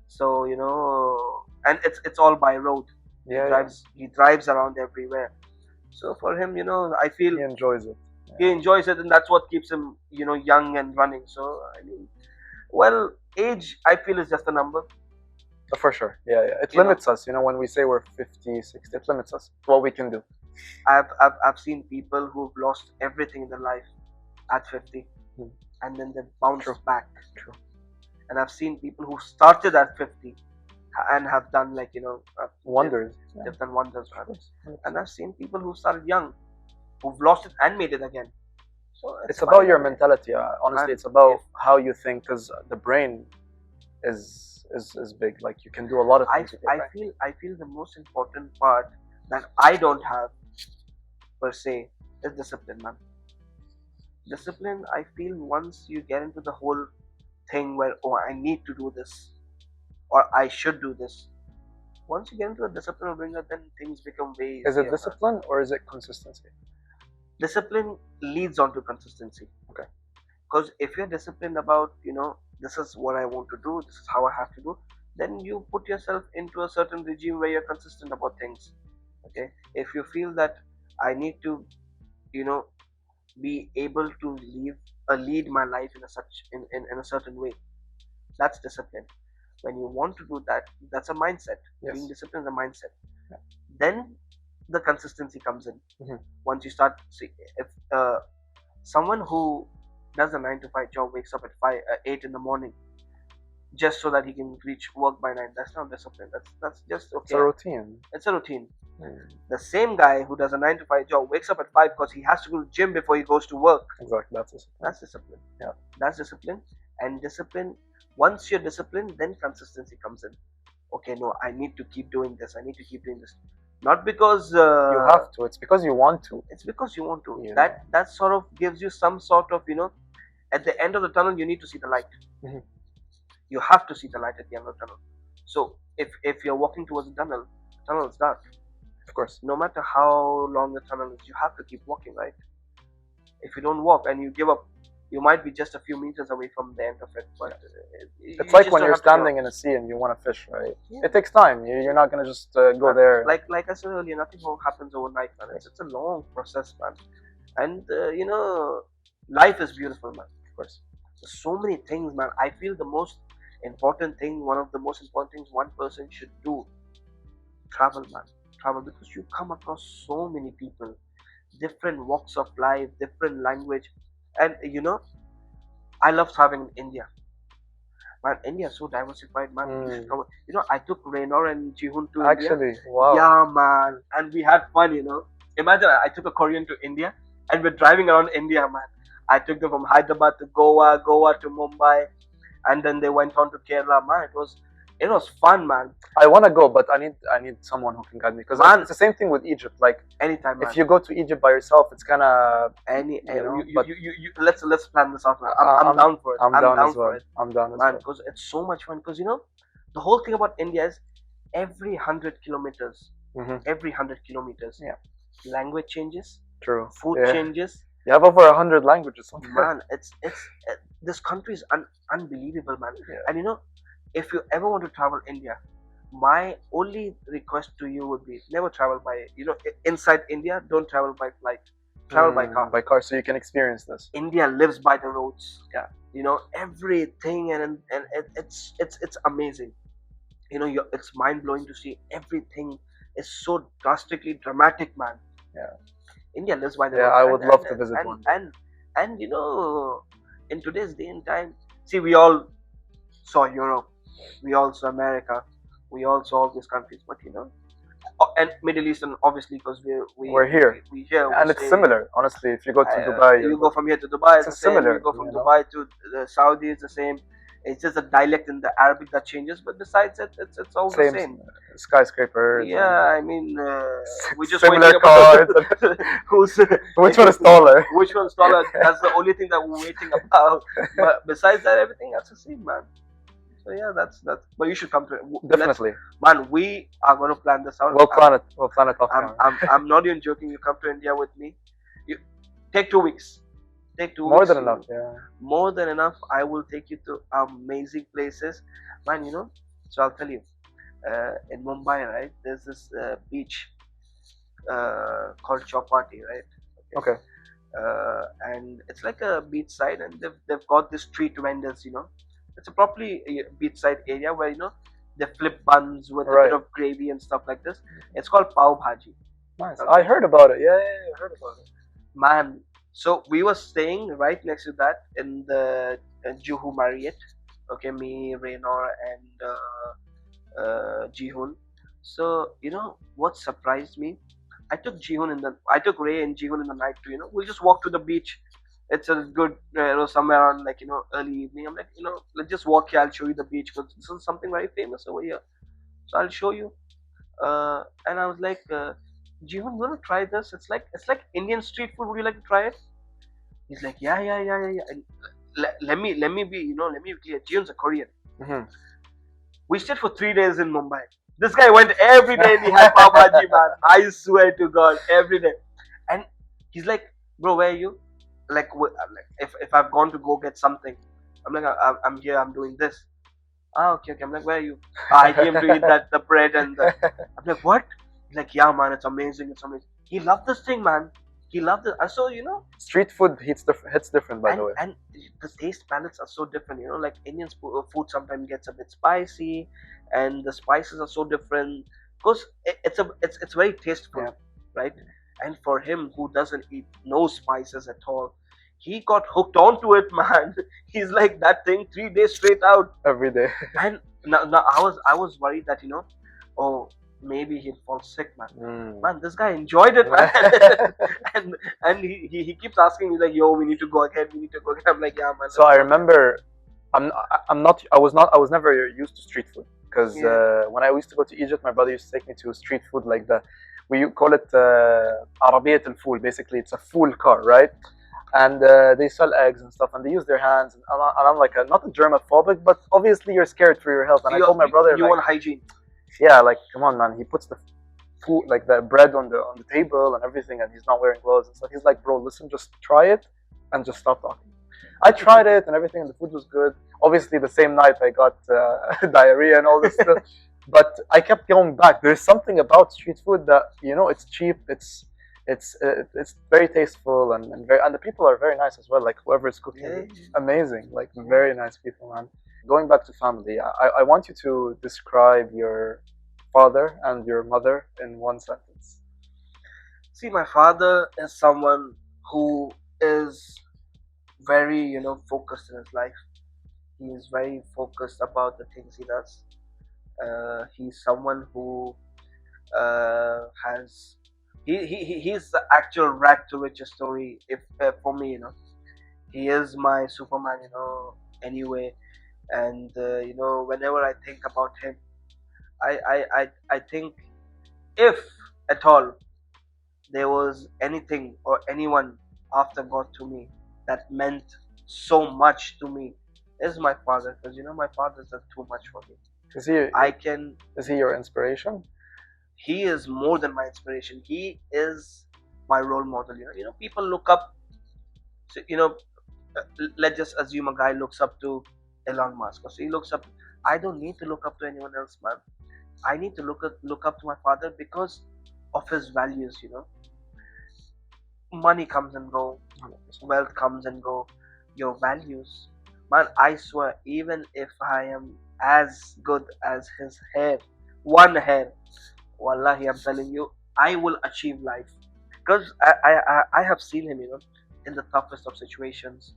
So and it's all by road. Yeah. He drives around everywhere. So for him, I feel He enjoys it. he enjoys it, and that's what keeps him young and running. So I mean, well, age, I feel, is just a number. For sure. Yeah. It You know. limits us. When we say we're 50, 60, it limits us. What we can do. I've seen people who've lost everything in their life at 50, and then they bounce back. True. And I've seen people who started at 50 and have done Wonders. they've done wonders, Of right? course. And I've seen people who started young, who've lost it and made it again. So It's about fine. your mentality. Honestly, Man, it's about if- how you think, because the brain is big. Like you can do a lot of things with your brain. I feel the most important part that I don't have per se is discipline, man. Discipline, I feel, once you get into the whole thing where, oh, I need to do this or I should do this. Once you get into the discipline of doing it, then things become way easier. Is it man. discipline or is it consistency? Discipline leads on to consistency. Okay. Because if you're disciplined about, this is what I want to do, this is how I have to do, then you put yourself into a certain regime where you're consistent about things. Okay. If you feel that I need to, be able to lead my life in a certain way, that's discipline. When you want to do that, that's a mindset. Yes. Being disciplined is a mindset. Yeah. Then the consistency comes in. Mhm. Once you start, see, if someone who does a 9 to 5 job wakes up at 8 in the morning just so that he can reach work by 9, that's not discipline. That's just okay. It's a routine. It's a routine. The same guy who does a 9 to 5 job wakes up at 5 because he has to go to the gym before he goes to work. Exactly. That's discipline. Yeah. That's discipline. And discipline, once you're disciplined, then consistency comes in. Okay, no, I need to keep doing this. I need to keep doing this. Not because you have to. It's because you want to. It's because you want to. Yeah. That sort of gives you some sort of, at the end of the tunnel, you need to see the light. Mm-hmm. You have to see the light at the end of the tunnel. So if you're walking towards the tunnel is dark. Of course. No matter how long the tunnel is, you have to keep walking, right? If you don't walk and you give up, you might be just a few meters away from the end of it. But it's like when you're standing in a sea and you want to fish, right? Yeah. It takes time. You're not gonna just go there. Like I said earlier, nothing happens overnight, man. It's a long process, man. And life is beautiful, man. Of course. There's so many things, man. I feel the most important thing, one of the most important things one person should do, travel, man. Travel, because you come across so many people, different walks of life, different language. And I love traveling in India. Man, India is so diversified, man. I took Raynor and Jihun to India. Actually, wow. Yeah, man. And we had fun, Imagine I took a Korean to India and we're driving around India, man. I took them from Hyderabad to Goa to Mumbai, and then they went on to Kerala. Man, it was fun, man. I want to go, but I need someone who can guide me, because it's the same thing with Egypt. Like anytime, man. If you go to Egypt by yourself, it's kind of let's plan this out, man. I'm down for it. I'm down as well. I'm down as well, because it's so much fun. Because the whole thing about India is every 100 kilometers, yeah, language changes. True. Food changes. You have over 100 languages. Man, this country is unbelievable, man. Yeah. And if you ever want to travel India, my only request to you would be never travel by, inside India, don't travel by flight. Travel by car. By car, so you can experience this. India lives by the roads. Yeah. Everything, and it's amazing. It's mind blowing to see everything is so drastically dramatic, man. Yeah. India lives by the roads. Yeah, I would love to visit one. And in today's day and time, see, we all saw Europe, we all saw America, we all saw all these countries, but and Middle Eastern, obviously, because we're here. We here, and it's similar, honestly. If you go to Dubai, you go from here to Dubai, it's the same. Similar. You go from Dubai to Saudi, it's the same. It's just a dialect in the Arabic that changes, but besides it, it's all the same. Skyscrapers. Yeah, I mean, we just similar cars. Which one is taller? Which one's taller? That's the only thing that we're waiting about. But besides that, everything else is the same, man. So yeah, that's. But you should come to it. Definitely, man. We are going to plan this out. We'll plan it off. I'm not even joking. You come to India with me. You take 2 weeks. Take 2 weeks. More than enough. Yeah. More than enough. I will take you to amazing places, man. So I'll tell you. In Mumbai, right? There's this beach called Chowpatty, right? Okay. And it's like a beachside, and they've got these street vendors. It's a properly beachside area where they flip buns with a bit of gravy and stuff like this. It's called pav bhaji. Nice. Okay. I heard about it. Yeah, I heard about it. Man, so we were staying right next to that in the Juhu Marriott. Okay, me, Raynor, and Jihun. So what surprised me? I took Ray and Jihun in the night to we'll just walk to the beach. It's a good somewhere around early evening. I'm like let's just walk here. I'll show you the beach because this is something very famous over here. So I'll show you. And I was like, Jihun, you wanna try this? It's like Indian street food. Would you like to try it? He's like, yeah. And let me be clear. Jihun's a Korean. Mm-hmm. We stayed for 3 days in Mumbai. This guy went every day and he had pav bhaji, man. I swear to God, every day. And he's like, bro, where are you? Like if I've gone to go get something, I'm like, I'm here, I'm doing this. Okay. I'm like, where are you? I came to eat the bread and I'm like, what? He's like, yeah, man, it's amazing. He loved this thing, man. He loved it. And so street food hits different, by the way. And the taste palettes are so different. Like Indian food sometimes gets a bit spicy, and the spices are so different because it's very tasteful, right? And for him, who doesn't eat no spices at all, he got hooked onto it, man. He's like that thing 3 days straight out every day. And now I was worried that maybe he'll fall sick, man. Mm. Man, this guy enjoyed it, man. and he keeps asking me like, yo, we need to go again, we need to go again. I'm like, yeah, man. So I remember, I was never used to street food because when I used to go to Egypt, my brother used to take me to street food like we call it Arabiyat al-Fool. Basically, it's a fool car, right? And they sell eggs and stuff, and they use their hands. And I'm like, not a germophobic, but obviously you're scared for your health. And I told my brother, you like, want hygiene. Yeah, like, come on, man. He puts the food, like the bread on the table and everything, and he's not wearing gloves and stuff. He's like, bro, listen, just try it and just stop talking. I tried it and everything, and the food was good. Obviously, the same night I got diarrhea and all this stuff. But I kept going back. There's something about street food that, it's cheap. It's very tasteful and the people are very nice as well. Like whoever is cooking, it's amazing. Like very nice people, man. Going back to family, I want you to describe your father and your mother in one sentence. See, my father is someone who is very, focused in his life. He is very focused about the things he does. He's someone who has he's the actual rag to riches story. If for me, he is my Superman. Anyway, and whenever I think about him, I think if at all there was anything or anyone after God to me that meant so much to me, is my father, because my father does too much for me. Is he your inspiration? He is more than my inspiration. He is my role model. People look up. So, let's just assume a guy looks up to Elon Musk. So he looks up. I don't need to look up to anyone else, man. I need to look up to my father because of his values. Money comes and go, wealth comes and go. Your values, man. I swear, even if I am as good as his hair, one hair, wallahi, I'm telling you, I will achieve life. Because I have seen him, in the toughest of situations.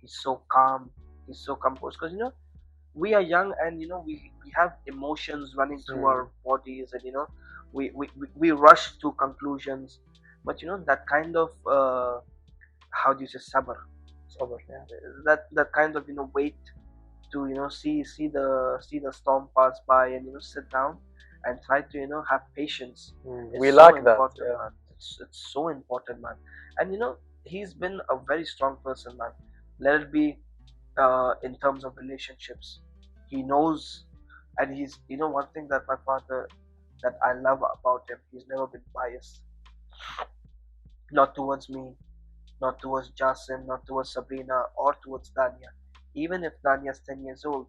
He's so calm. He's so composed. Because, we are young and, we have emotions running through our bodies and, we rush to conclusions. But, that kind of, how do you say, sabr? Sabr, yeah. That kind of, wait to, see the storm pass by and, sit down and try to have patience. We lack that. Yeah. Man. It's so important, man. And he's been a very strong person, man. Let it be in terms of relationships. He knows, and he's one thing that my father, that I love about him, he's never been biased. Not towards me, not towards Jasim, not towards Sabrina, or towards Dania. Even if Dania's 10 years old,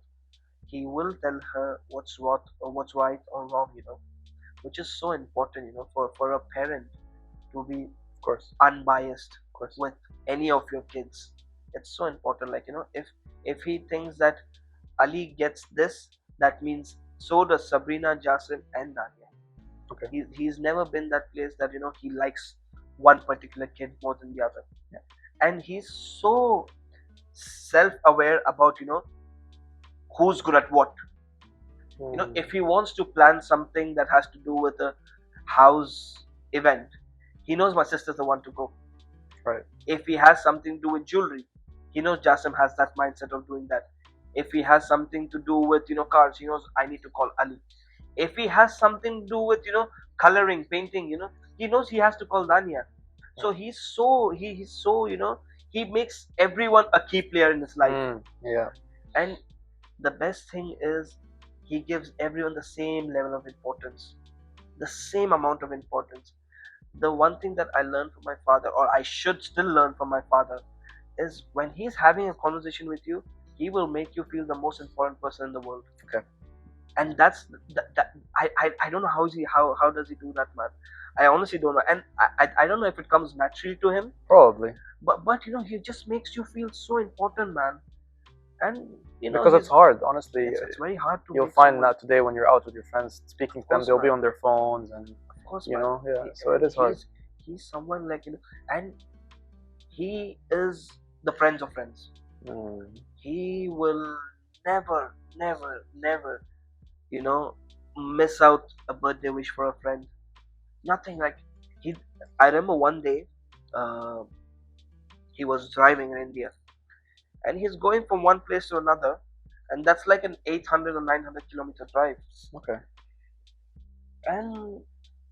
he will tell her what's what or what's right or wrong, which is so important, for a parent to be, of course, unbiased, of course, with any of your kids. It's so important. Like, if he thinks that Ali gets this, that means so does Sabrina, Jasim, and Dania. Okay. He's never been that place that he likes one particular kid more than the other. Yeah. And he's so self-aware about who's good at what. If he wants to plan something that has to do with a house event, he knows my sister's the one to go. Right. If he has something to do with jewelry, he knows Jasim has that mindset of doing that. If he has something to do with cars, he knows I need to call Ali. If he has something to do with coloring, painting, he knows he has to call Dania. So he's so he makes everyone a key player in his life. Yeah. And the best thing is he gives everyone the same level of importance, the same amount of importance. The one thing that I learned from my father, or I should still learn from my father, is when he's having a conversation with you, he will make you feel the most important person in the world. Okay. And that's that I don't know how does he do that, man. I honestly don't know, and I don't know if it comes naturally to him. Probably. But he just makes you feel so important, man. And because it's hard, honestly. It's very hard to. You'll find that today when you're out with your friends speaking to them, they'll be on their phones and of course, yeah. So it is hard. He's someone like and he is the friends of friends. He will never miss out a birthday wish for a friend. Nothing like he. I remember one day, uh, he was driving in India, and he's going from one place to another, and that's like an 800 or 900 kilometer drive. Okay. And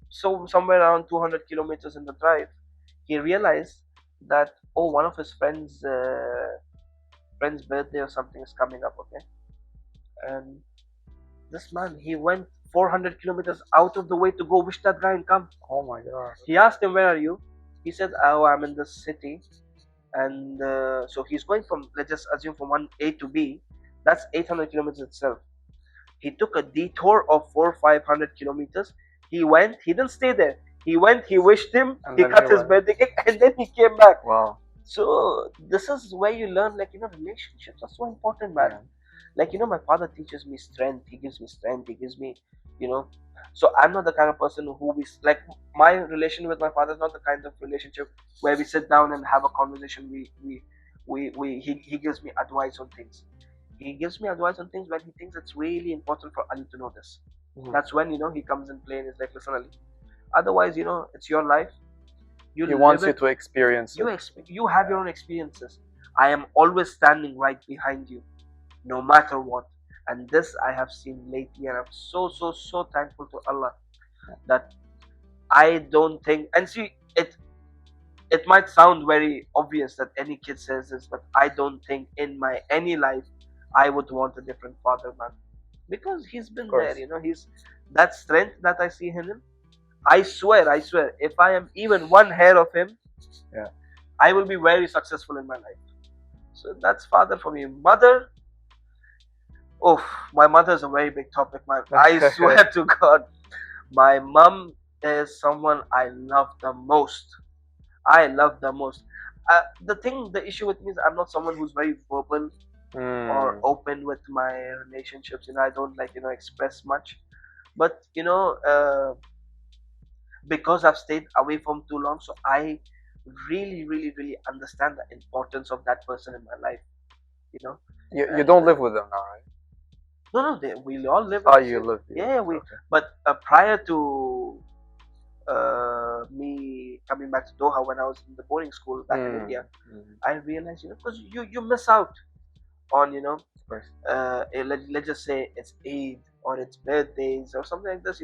so somewhere around 200 kilometers in the drive, he realized that, oh, one of his friend's birthday or something is coming up. Okay, and this man, he went 400 kilometers out of the way to go wish that guy and come. Oh my God. He asked him, where are you? He said, oh, I'm in this city. And so he's going from, let's just assume, from one A to B. That's 800 kilometers itself. He took a detour of 500 kilometers. He went, he didn't stay there. He went, he wished him, And he then cut he his went. birthday cake, and then he came back. Wow. So this is where you learn, like, relationships are so important, man. Yeah. Like, my father teaches me strength. He gives me strength. He gives me, so I'm not the kind of person who like, my relation with my father is not the kind of relationship where we sit down and have a conversation. He gives me advice on things. He gives me advice on things when he thinks it's really important for Ali to know this. Mhm. That's when, he comes in play and is like, listen, Ali. Otherwise, it's your life. He wants you to experience You it. you have your own experiences. I am always standing right behind you, no matter what. And this I have seen lately, and I'm so thankful to Allah that I don't think. And see, it might sound very obvious that any kid says this, but I don't think in my any life I would want a different father, man, because he's been there. He's that strength that I see in him. I swear, if I am even one hair of him, Yeah. I will be very successful in my life. So that's father for me. Mother, oh, my mother is a very big topic, man. I swear to God, my mom is someone I love the most. I love the most. The issue with me is I'm not someone who's very verbal or open with my relationships. I don't like express much, but because I've stayed away from too long, so I really, really, really understand the importance of that person in my life. You don't live with them now, right? No, we all live. Oh, you live. Yeah, we. Okay. But prior to me coming back to Doha, when I was in the boarding school back in India, I realized, because you miss out on, Of course. let's just say it's Eid or it's birthdays or something like this.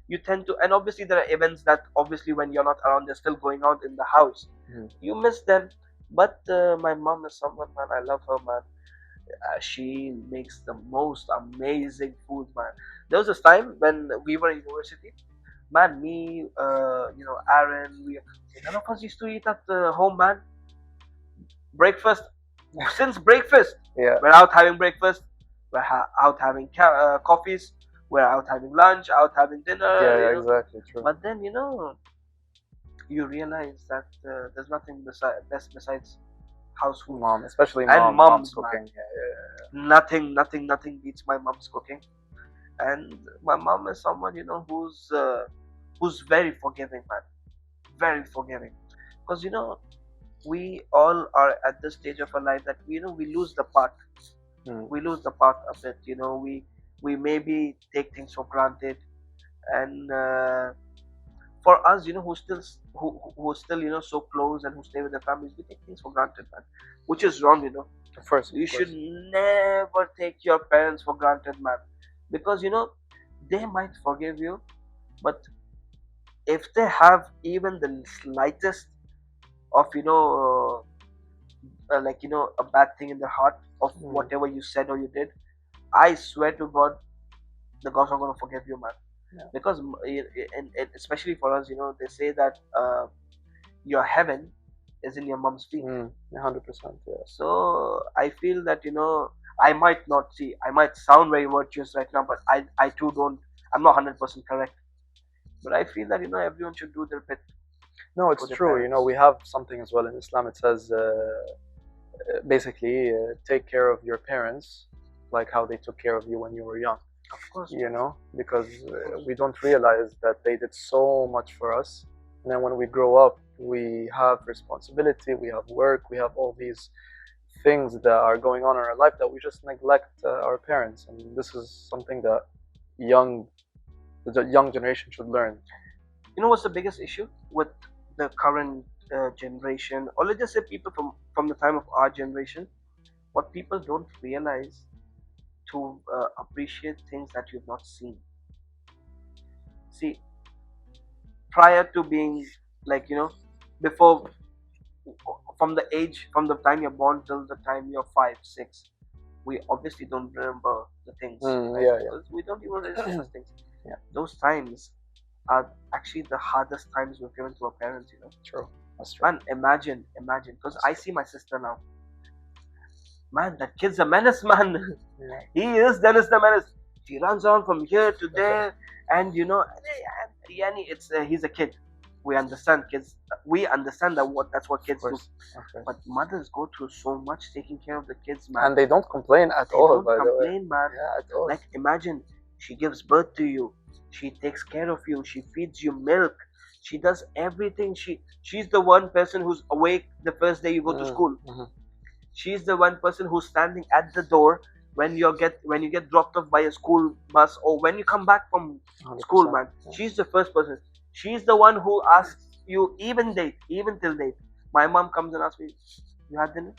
You tend to, and obviously there are events that obviously when you're not around, they're still going on in the house. You miss them. But my mom is someone, man, I love her, man. She makes the most amazing food, man. There was this time when we were in university, man. Me, Aaron, none of us used to eat at home, man. Breakfast, since breakfast, Yeah. we're out having breakfast. We're out having coffees. We're out having lunch, out having dinner. Yeah, exactly, true. But then you realize that there's nothing best besides house food. Mom, especially And mom's mom's cooking. Nothing beats my mom's cooking. And my mom is someone who's very forgiving, man, very forgiving. Because we all are at this stage of our life that we lose the path. We lose the path a bit. We maybe take things for granted, and for us, who's still so close and who stay with their families, we take things for granted, man, which is wrong. Of course. You should never take your parents for granted, man, because they might forgive you, but if they have even the slightest of a bad thing in their heart of whatever you said or you did, I swear to God, the God's not going to forgive you, man. Yeah. Because especially for us, they say that your heaven is in your mom's feet. 100%. Yeah. So I feel that I might sound very virtuous right now, but I too don't. I'm not 100% correct, but I feel that everyone should do their bit. No, it's true. We have something as well in Islam. It says basically take care of your parents like how they took care of you when you were young. Of course. Because we don't realize that they did so much for us, and then when we grow up, we have responsibility, we have work, we have all these things that are going on in our life that we just neglect our parents. And this is something that young the young generation should learn. You know what's the biggest issue with the current generation, or let's just say people from the time of our generation? What people don't realize to appreciate things that you've not seen. See, prior to being like before, from the time you're born till the time you're 5 6, we obviously don't remember the things, right? Yeah. Because we don't even realize those things. Yeah. Those times are actually the hardest times we've given to our parents. True. That's true. Man, imagine, because I see my sister now. Man, that kid's a menace, man. Yeah. He is Dennis the Menace. He runs around from here to there, and Yani, he's a kid. We understand kids. We understand that's what kids do. But mothers go through so much taking care of the kids, man. And they don't complain at all. They don't complain, man. Yeah, at all. Like, imagine, she gives birth to you. She takes care of you. She feeds you milk. She does everything. She's the one person who's awake the first day you go to school. Mm-hmm. She's the one person who's standing at the door when you get dropped off by a school bus, or when you come back from 100%. school, man. Yeah. She's the first person. She's the one who asks you even till date. My mom comes and asks me, "You had dinner?"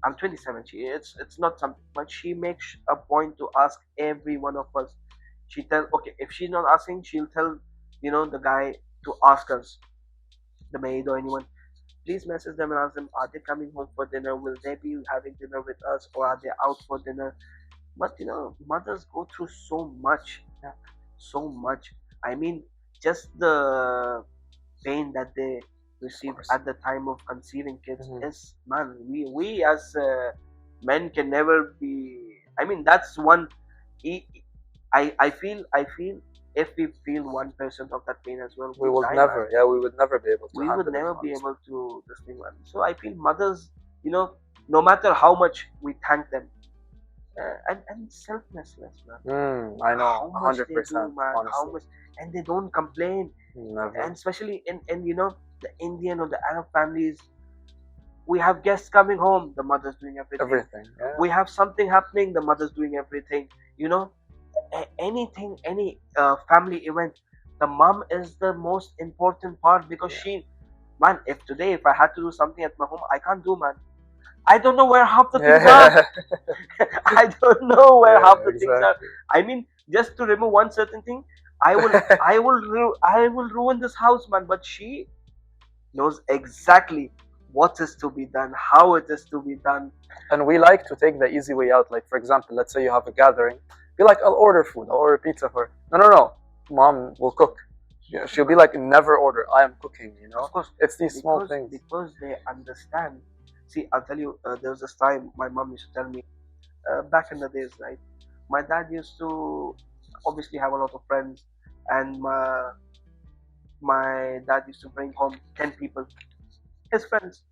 I'm 27. It's not something, but she makes a point to ask every one of us. She tell, okay, if she's not asking, she'll tell the guy to ask us, the maid or anyone. Please message them and ask them, are they coming home for dinner? Will they be having dinner with us, or are they out for dinner? But mothers go through so much. So much. I mean, just the pain that they receive at the time of conceiving kids is, man, we as men can never be. I mean, that's one. I feel if we feel 1% of that pain as well, we would never. Yeah, we would never be able to. We would never be able to this thing, man. So I feel mothers, no matter how much we thank them, and selflessness, man. I know, 100%, man. How much, and they don't complain. Never. And especially in the Indian or the Arab families, we have guests coming home, the mother's doing everything. Everything. Yeah. We have something happening, the mother's doing everything. Anything, any family event, the mom is the most important part, because man, if I had to do something at my home, I can't do, man. I don't know where half the things are. I don't know where half the things are. I mean, just to remove one certain thing, I will ruin this house, man. But she knows exactly what is to be done, how it is to be done. And we like to take the easy way out. Like, for example, let's say you have a gathering. Be like, I'll order food. I'll order pizza for. No. Mom will cook. Yeah, she'll be like, never order. I am cooking. Of course, it's these small things. Because they understand. See, I'll tell you. There was this time my mom used to tell me, back in the days, right? My dad used to obviously have a lot of friends, and my dad used to bring home 10 people, his friends,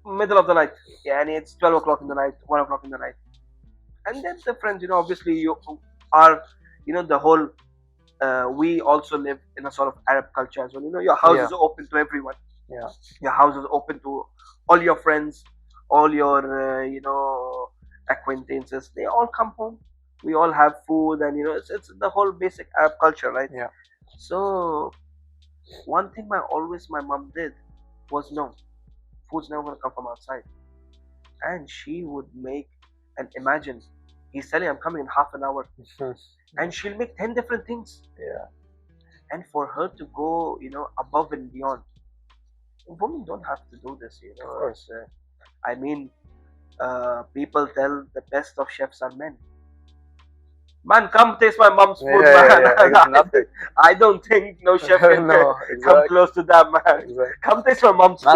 middle of the night. Yeah, and it's 12 o'clock in the night, 1 o'clock in the night. And then the friends, obviously you are, the whole, we also live in a sort of Arab culture as well. Your house is open to everyone. Yeah. Your house is open to all your friends, all your, acquaintances. They all come home. We all have food, and, it's the whole basic Arab culture, right? Yeah. So, one thing my mom did was, no, food's never going to come from outside. And she would make, and imagine, he's telling, I'm coming in half an hour. And she'll make 10 different things. Yeah. And for her to go, above and beyond. Women don't have to do this, Of course. I mean, people tell the best of chefs are men. Man, come taste my mom's food, man. Yeah, I don't think no chef can come close to that, man. Exactly. Come taste my mom's food.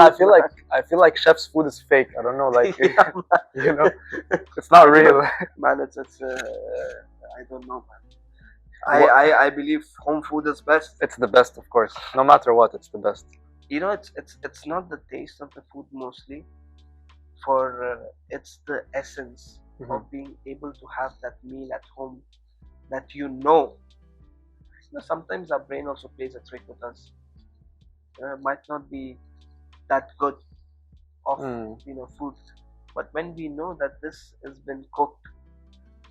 I feel like chef's food is fake. I don't know, like it's not real. Man, it's I don't know, man. I believe home food is best. It's the best, of course. No matter what, it's the best. It's not the taste of the food mostly. It's the essence of being able to have that meal at home, that sometimes our brain also plays a trick with us. Might not be that good of food, but when we know that this has been cooked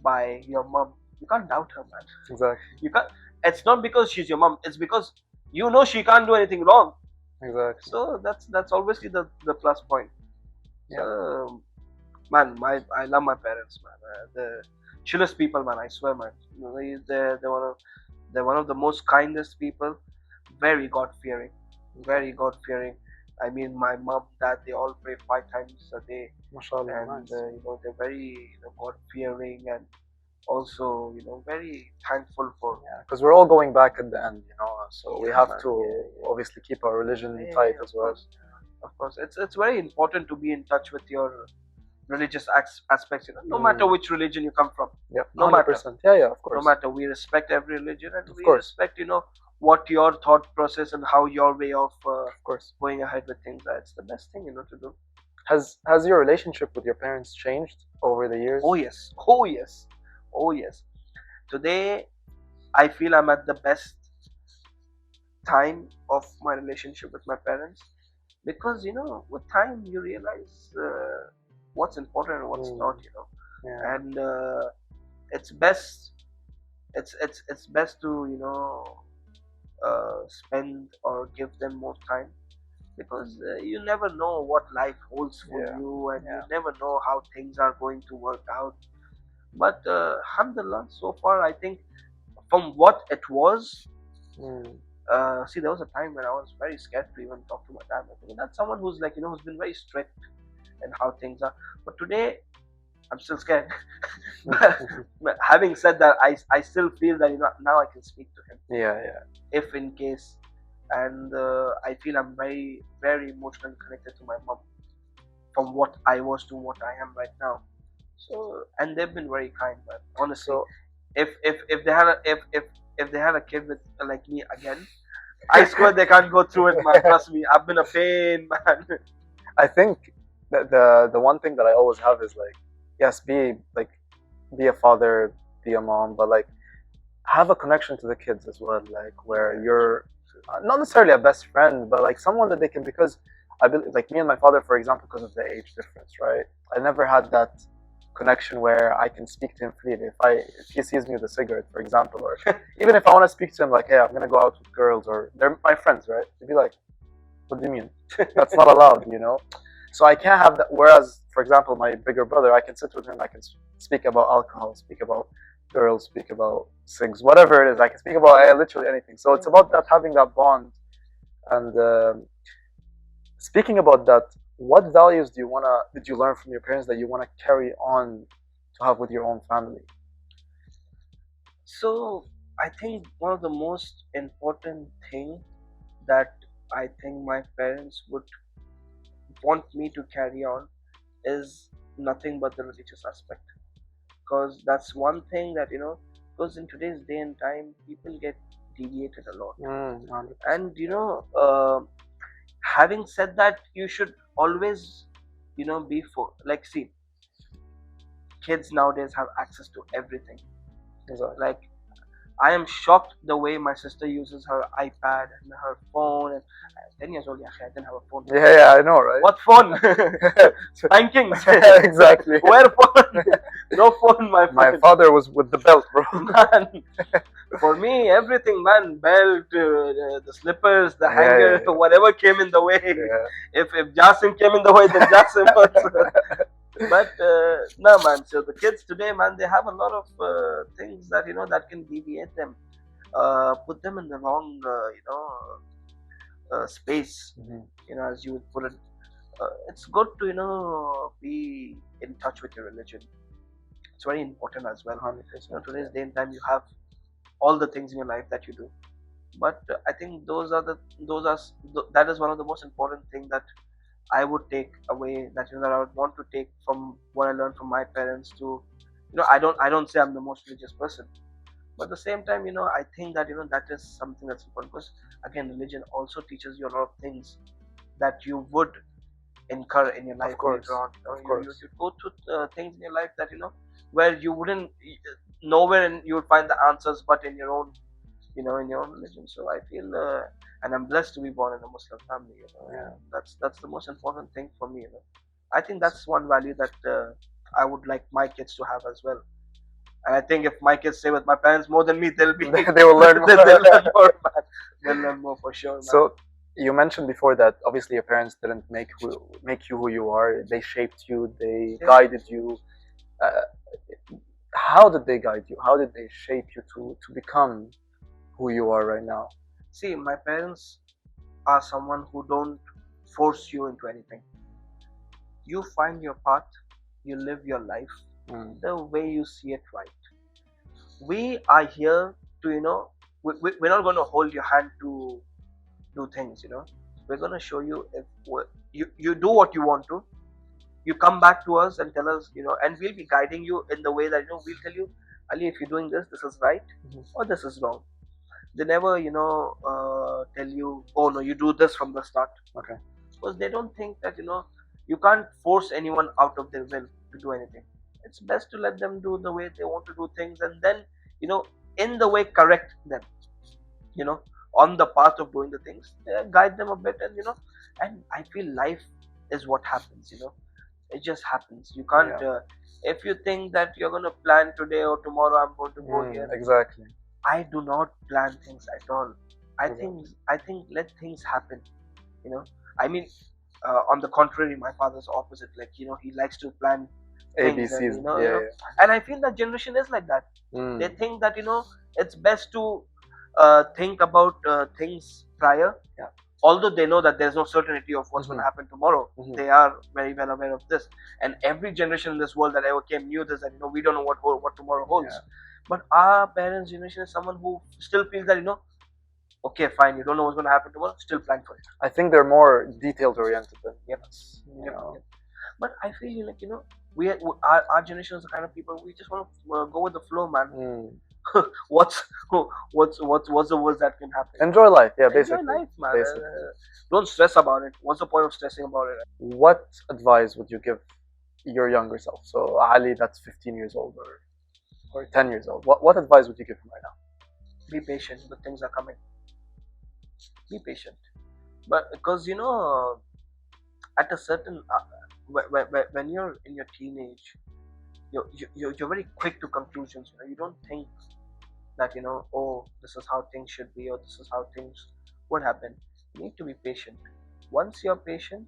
by your mom, you can't doubt her, man. Exactly. You can't. It's not because she's your mom. It's because you know she can't do anything wrong. Exactly. So that's obviously the plus point. Yeah. So, man, I love my parents, man. The chillest people, man. I swear, man. You know, they're one of the most kindest people. Very God fearing, very God fearing. I mean, my mom, dad, they all pray 5 times a day, MashaAllah, and nice. you know they're very God fearing and also very thankful for. Yeah, because we're all going back at the end, so we Yeah, have man. to Yeah. obviously keep our religion Yeah, tight yeah, as well. Of course, it's very important to be in touch with your religious aspects. No matter which religion you come from. Yeah, No 100%. Yeah, of course. No matter, we respect every religion and Of we course. respect what your thought process and how your way of course. going ahead with things are. It's the best thing to do. Has your relationship with your parents changed over the years? Oh yes, oh yes, oh yes. Today I feel I'm at the best time of my relationship with my parents because with time you realize what's important and what's not. Yeah. And it's best it's best to spend or give them more time because you never know what life holds for you and you never know how things are going to work out. But alhamdulillah, so far I think from what it was, see, there was a time when I was very scared to even talk to my dad. That's someone who's who's been very strict in how things are. But today I'm still scared. But having said that, I still feel that now I can speak to him. Yeah. If in case, and I feel I'm very very emotionally connected to my mom from what I was to what I am right now. So and they've been very kind, man. Honestly, So, if they had if they had a kid with like me again, I swear they can't go through it, man. Trust me, I've been a pain, man. I think that the one thing that I always have is yes, be a father, be a mom, but have a connection to the kids as well, where you're not necessarily a best friend, but someone that they can, because I believe, me and my father, for example, because of the age difference, right? I never had that connection where I can speak to him freely. If he sees me with a cigarette, for example, or even if I want to speak to him, hey, I'm gonna go out with girls, or they're my friends, right? He'd be like, what do you mean? That's not allowed, So I can't have that. Whereas, for example, my bigger brother, I can sit with him, I can speak about alcohol, speak about girls, speak about cigs, whatever it is. I can speak about literally anything. So it's about that, having that bond. And speaking about that, what values did you learn from your parents that you wanna carry on to have with your own family? So I think one of the most important thing that I think my parents would want me to carry on is nothing but the religious aspect, because that's one thing that because in today's day and time people get deviated a lot. And having said that, you should always be for see, kids nowadays have access to everything. Exactly. I am shocked the way my sister uses her iPad and her phone. And 10 years old, I didn't have a phone. Yeah, I know, right? What phone? Banking. Exactly. Where phone? No phone, my friend. My father was with the belt, bro. Man, for me, everything, man. Belt, the slippers, the hanger, whatever came in the way. Yeah. If Jasim came in the way, then Jasim was. But no, man. So the kids today, man, they have a lot of things that that can deviate them, put them in the wrong, space. Mm-hmm. As you would put it, it's good to be in touch with your religion. It's very important as well. 100%. Today's day and time, you have all the things in your life that you do, but I think that is one of the most important things that I would take away, that that I would want to take from what I learned from my parents to, I don't say I'm the most religious person, but at the same time, I think that that is something that's important, because again, religion also teaches you a lot of things that you would incur in your life later on. You go through things in your life that where you wouldn't, nowhere you would find the answers but in your own, in your own religion. So I feel, and I'm blessed to be born in a Muslim family. That's the most important thing for me. I think that's one value that I would like my kids to have as well. And I think if my kids stay with my parents more than me, they'll be They will learn more. they'll learn more, man. They'll learn more for sure, man. So you mentioned before that obviously your parents didn't make you who you are. They shaped you. They guided you. Uh, how did they guide you? How did they shape you to become who you are right now? See, my parents are someone who don't force you into anything. You find your path, you live your life the way you see it right. We are here to, we're not going to hold your hand to do things, We're going to show you if you do what you want to. You come back to us and tell us, and we'll be guiding you in the way that, we'll tell you, Ali, if you're doing this, this is right or this is wrong. They never, tell you, oh no, you do this from the start. Okay. Because they don't think that, you can't force anyone out of their will to do anything. It's best to let them do the way they want to do things, and then, in the way correct them, on the path of doing the things, guide them a bit, and, and I feel life is what happens, it just happens. You can't, if you think that you're going to plan today or tomorrow, I'm going to go here. Exactly. I do not plan things at all. I think let things happen. I mean, on the contrary, my father's opposite. Like, he likes to plan things. ABCs. And, and I feel that generation is like that. They think that it's best to think about things prior. Yeah. Although they know that there's no certainty of what's going to happen tomorrow, they are very well aware of this. And every generation in this world that ever came knew this, that we don't know what tomorrow holds. Yeah. But our parents' generation is someone who still feels that okay, fine, you don't know what's going to happen tomorrow, still plan for it. I think they're more detailed oriented than us. Yep. But I feel like our generation is the kind of people, we just want to go with the flow, man. What's the worst that can happen? Enjoy life, basically. Enjoy life, man. Don't stress about it. What's the point of stressing about it? What advice would you give your younger self? So Ali, that's 15 years old or 10 years old. What advice would you give him right now? Be patient. The things are coming. Be patient. But because at a certain when you're in your teenage, you're very quick to conclusions. You don't think that oh, this is how things should be, or this is how things would happen. You need to be patient. Once you're patient,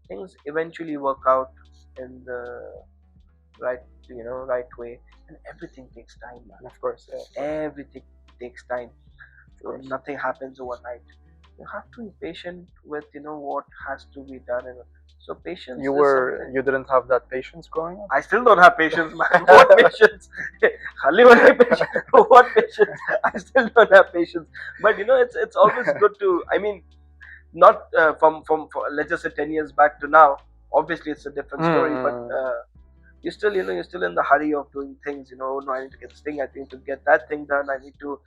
things eventually work out in the right way, and everything takes time, man. Of course, everything takes time. Nothing happens overnight. You have to be patient with what has to be done, and so patience. You didn't have that patience growing up? I still don't have patience, man. What patience? What patience? I still don't have patience. But it's always good to. I mean, not from let's just say 10 years back to now. Obviously, it's a different story. But you're still in the hurry of doing things. No, I need to get this thing. I need to get that thing done. I need to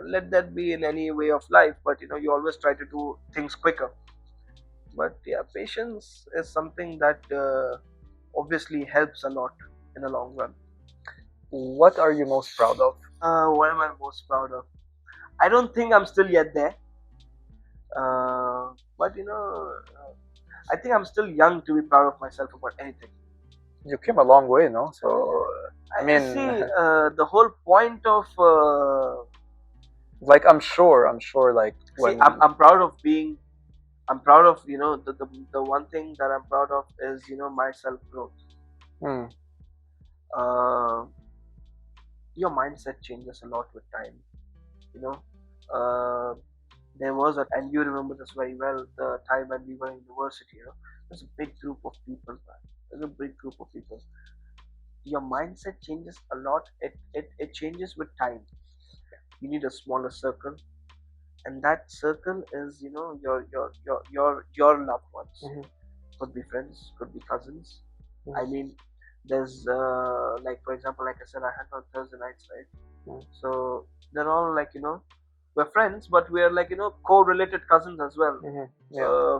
let that be in any way of life. But you always try to do things quicker. But patience is something that obviously helps a lot in the long run. What are you most proud of? What am I most proud of? I don't think I'm still yet there. But I think I'm still young to be proud of myself about anything. You came a long way, no? So I mean, see, the whole point of like I'm sure like when I'm proud of being. I'm proud of the one thing that I'm proud of is my self growth. Your mindset changes a lot with time. There was and you remember this very well, the time when we were in university. There's a big group of people. There's a big group of people. Your mindset changes a lot. It changes with time. You need a smaller circle. And that circle is, your loved ones. Could be friends, could be cousins. I mean, there's like for example, like I said, I had on Thursday nights, right? So they're all like we're friends, but we're like co-related cousins as well.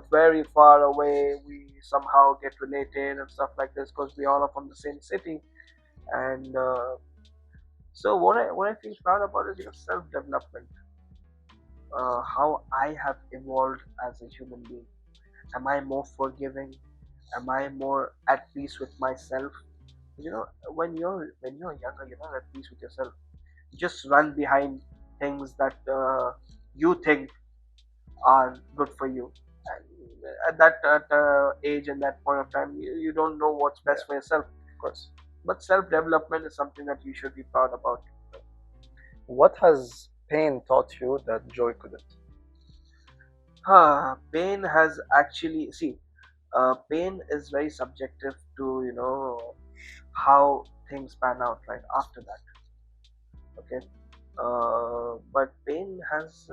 Very far away, we somehow get related and stuff like this because we all are from the same city. And so what I feel proud about is self-development. How I have evolved as a human being. Am I more forgiving? Am I more at peace with myself? when you're younger, you're not at peace with yourself. You just run behind things that you think are good for you. And at that age and that point of time, you don't know what's best Yeah, for yourself. of course. But self development is something that you should be proud about. What has pain taught you that joy couldn't? Pain has actually, see, pain is very subjective to how things pan out right after that. Okay, but pain has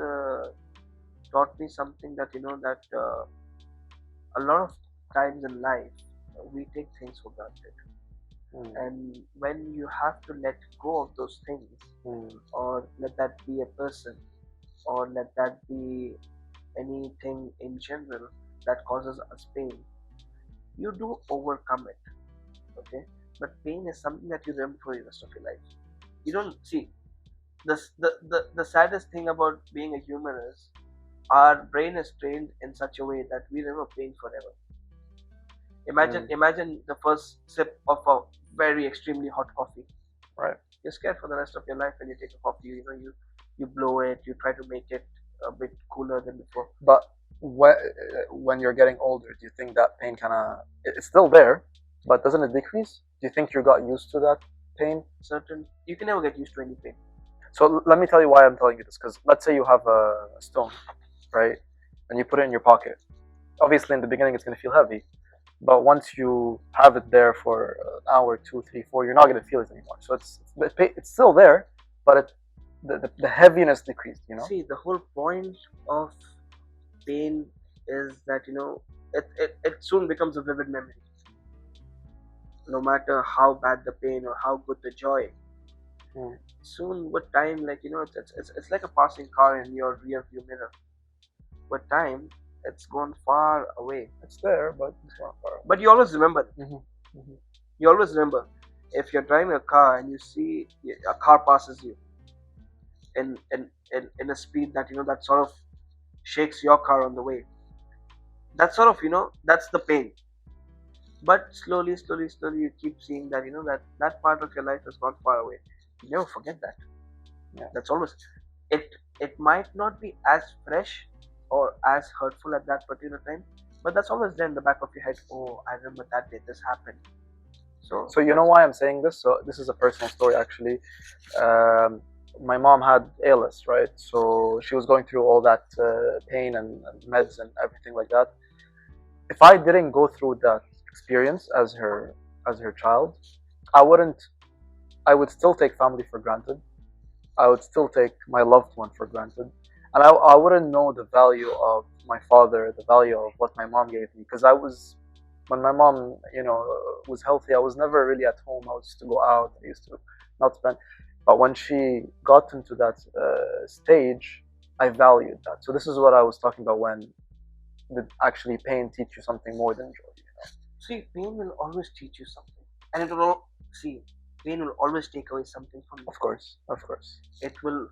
taught me something that a lot of times in life we take things for granted, Mm, and when you have to let go of those things, mm, or let that be a person, or let that be anything in general that causes us pain, you do overcome it. Okay, but pain is something that you remember for the rest of your life. You don't see, the saddest thing about being a human is our brain is trained in such a way that we remember pain forever. Imagine mm, imagine the first sip of a very extremely hot coffee. right. You're scared for the rest of your life when you take a coffee. You blow it, you try to make it a bit cooler than before. But when you're getting older, do you think that pain kind of it's still there, but doesn't it decrease? Do you think you got used to that pain? Certain You can never get used to any pain. So let me tell you why I'm telling you this. Because let's say you have a stone, right, and you put it in your pocket. Obviously, in the beginning, it's going to feel heavy, but once you have it there for an hour, 2, 3, 4, you're not going to feel it anymore. So it's still there, but the heaviness decreased. See, the whole point of pain is that it soon becomes a vivid memory. No matter how bad the pain or how good the joy, Hmm. soon with time, it's like a passing car in your rear view mirror. With time, it's gone far away. It's there, but it's not far. But you always remember it. Mm-hmm. You always remember. If you're driving a car and you see a car passes you in a speed that that sort of shakes your car on the way, that sort of that's the pain. But slowly, slowly, slowly, you keep seeing that that part of your life has gone far away. You never forget that. Yeah. That's always it. It might not be as fresh or as hurtful at that particular time, but that's always there in the back of your head. Oh, I remember that day this happened. So you know why I'm saying this? So this is a personal story actually. My mom had ALS, right? So she was going through all that pain and meds and everything like that. If I didn't go through that experience as her child, I wouldn't. I would still take family for granted. I would still take my loved one for granted, and I wouldn't know the value of my father, the value of what my mom gave me, because I was when my mom, was healthy, I was never really at home. I used to go out. I used to not spend. But when she got into that stage, I valued that. So this is what I was talking about when did actually pain teach you something more than joy. See, pain will always teach you something, and it will see. Pain will always take away something from you. Of course, of course. It will,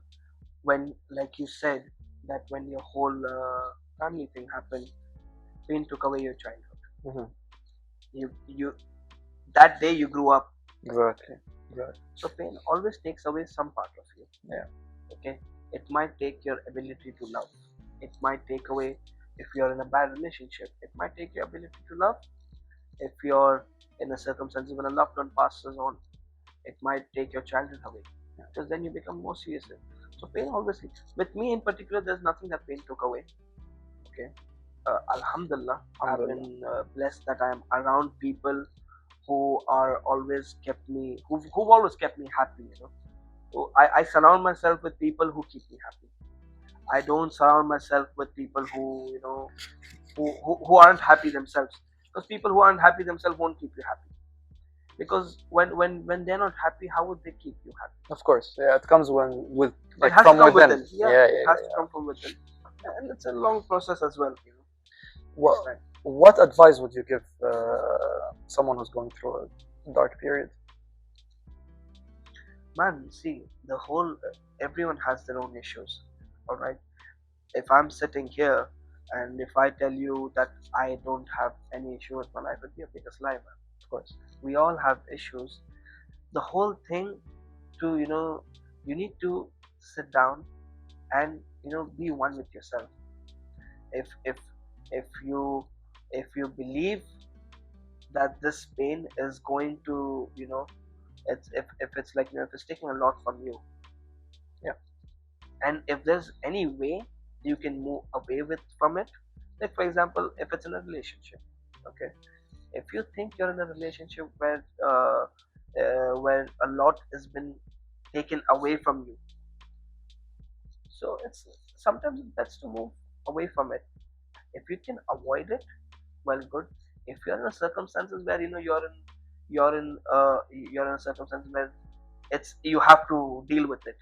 when, like you said, that when your whole family thing happened, pain took away your childhood. Mm-hmm. You that day you grew up. Exactly. So pain always takes away some part of you. Yeah. Okay. It might take your ability to love. It might take away if you're in a bad relationship. It might take your ability to love. If you're in a circumstance when a loved one passes on, it might take your childhood away. Because then you become more serious. So pain always, with me in particular, there's nothing that pain took away. Okay. Alhamdulillah, I've been blessed that I am around people who are always kept me, who've always kept me happy. So I surround myself with people who keep me happy. I don't surround myself with people who aren't happy themselves. Because people who aren't happy themselves won't keep you happy. Because when they're not happy, how would they keep you happy? Of course, yeah, it comes with it has from to come within. within. Yeah, it has to come from within, and it's a long process as well. What advice would you give someone who's going through a dark period? Man, see, everyone has their own issues. All right. If I'm sitting here and if I tell you that I don't have any issue with my life, it'd be a biggest lie, man. Of course. We all have issues. The whole thing to, you need to sit down and, be one with yourself. If if if you if you believe that this pain is going to, if it's like, if it's taking a lot from you, yeah, and if there's any way you can move away with from it, like for example, if it's in a relationship, okay, if you think you're in a relationship where a lot has been taken away from you, so it's sometimes it's best to move away from it. If you can avoid it, well, good. If you're in a circumstances where, you're in a circumstance where it's you have to deal with it,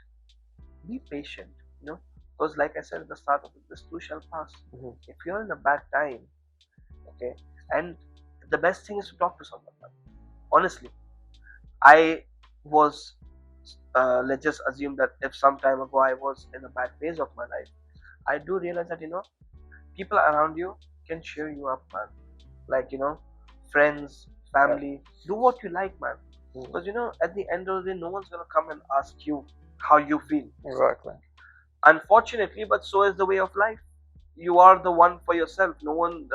be patient, because like I said at the start of it, this too shall pass. If you're in a bad time, okay, and the best thing is to talk to someone. Honestly, I was, let's just assume that if some time ago I was in a bad phase of my life, I do realize that, people around you can cheer you up, man. Like, friends, family, do what you like, man. Because, at the end of the day, no one's gonna come and ask you how you feel. Exactly. Unfortunately, but so is the way of life. You are the one for yourself. No one,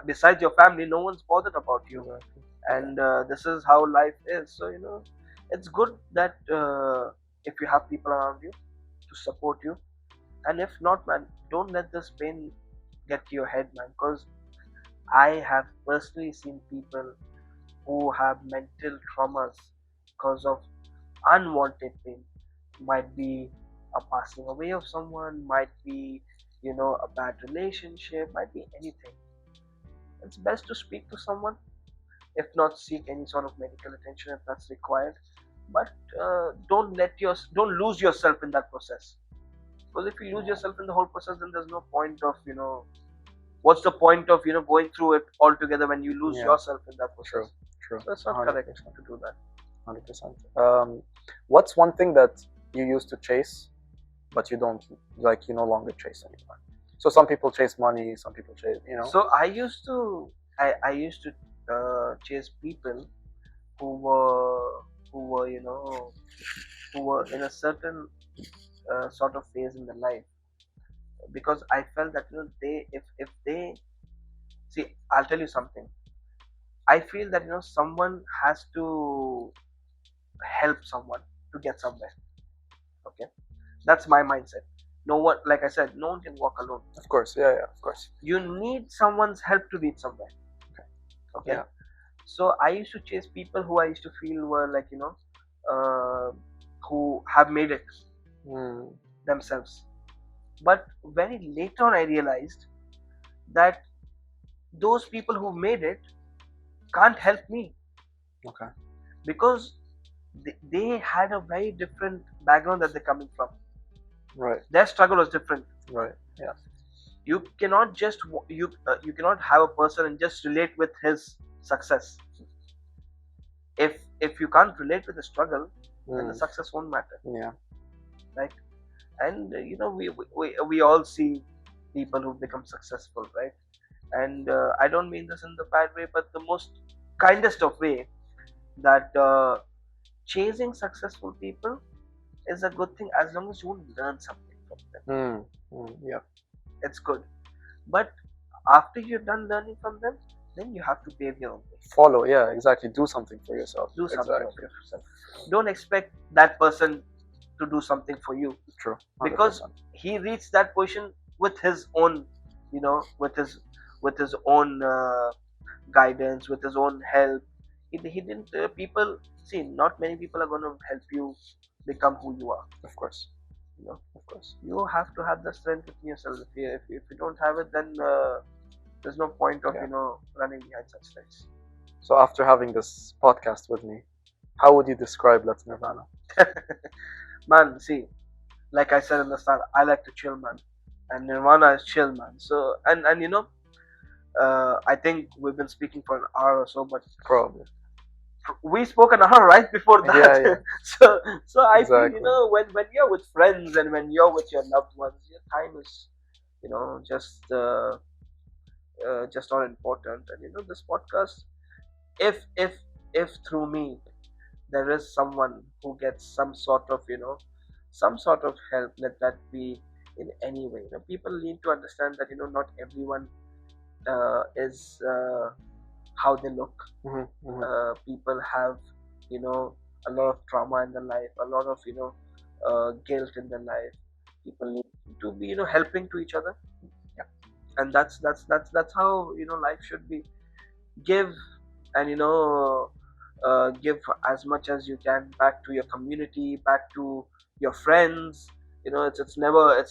besides your family, no one's bothered about you. Exactly. And this is how life is. So, it's good that if you have people around you to support you, and if not, man, don't let this pain get to your head, man. Because I have personally seen people who have mental traumas because of unwanted pain. Might be a passing away of someone, might be, a bad relationship, might be anything. It's best to speak to someone, if not seek any sort of medical attention if that's required. But don't lose yourself in that process. Because if you lose yourself in the whole process, then there's no point of, what's the point of, going through it all together when you lose yourself in that process. True. So it's not 100%. Correct to do that. 100%. What's one thing that you used to chase, but you don't, like, you no longer chase anymore? So some people chase money, some people chase, So I used to chase people who were in a certain sort of phase in their life, because I felt that, they if they see, I'll tell you something. I feel that, someone has to help someone to get somewhere. Okay, that's my mindset. No one, like I said, no one can walk alone. Of course, yeah, of course. You need someone's help to reach somewhere. Okay. Yeah. So I used to chase people who I used to feel were like, who have made it themselves. But very late on, I realized that those people who made it can't help me. Okay. Because they had a very different background that they're coming from. Right. Their struggle was different. Right. Yeah. You cannot just you cannot have a person and just relate with his success. If you can't relate with the struggle, then the success won't matter. Yeah. Right. And we all see people who become successful, right? And I don't mean this in the bad way, but the most kindest of way, that chasing successful people is a good thing as long as you want to learn something from them. Yeah, it's good. But after you're done learning from them, then you have to pave your own way. Follow, yeah, exactly. Do something for yourself. Do something for yourself. Don't expect that person to do something for you. True. 100%. Because he reached that position with his own, with his own guidance, with his own help. He didn't. People see. Not many people are going to help you become who you are. Of course. Of course. You have to have the strength within yourself. If you don't have it, then there's no point of running behind such things. So after having this podcast with me, how would you describe Let's Nirvana? Man, see, like I said in the start, I like to chill, man, and Nirvana is chill, man. So and I think we've been speaking for an hour or so, but probably we spoke an hour right before that. Yeah. so I feel, when you're with friends and when you're with your loved ones, your time is just not important. And this podcast, if if through me there is someone who gets some sort of, some sort of help, let that be in any way. People need to understand that, not everyone is how they look. People have, a lot of trauma in their life, a lot of, guilt in their life. People need to be, helping to each other. Yeah. And that's how, life should be. Give, and give as much as you can back to your community, back to your friends. It's never,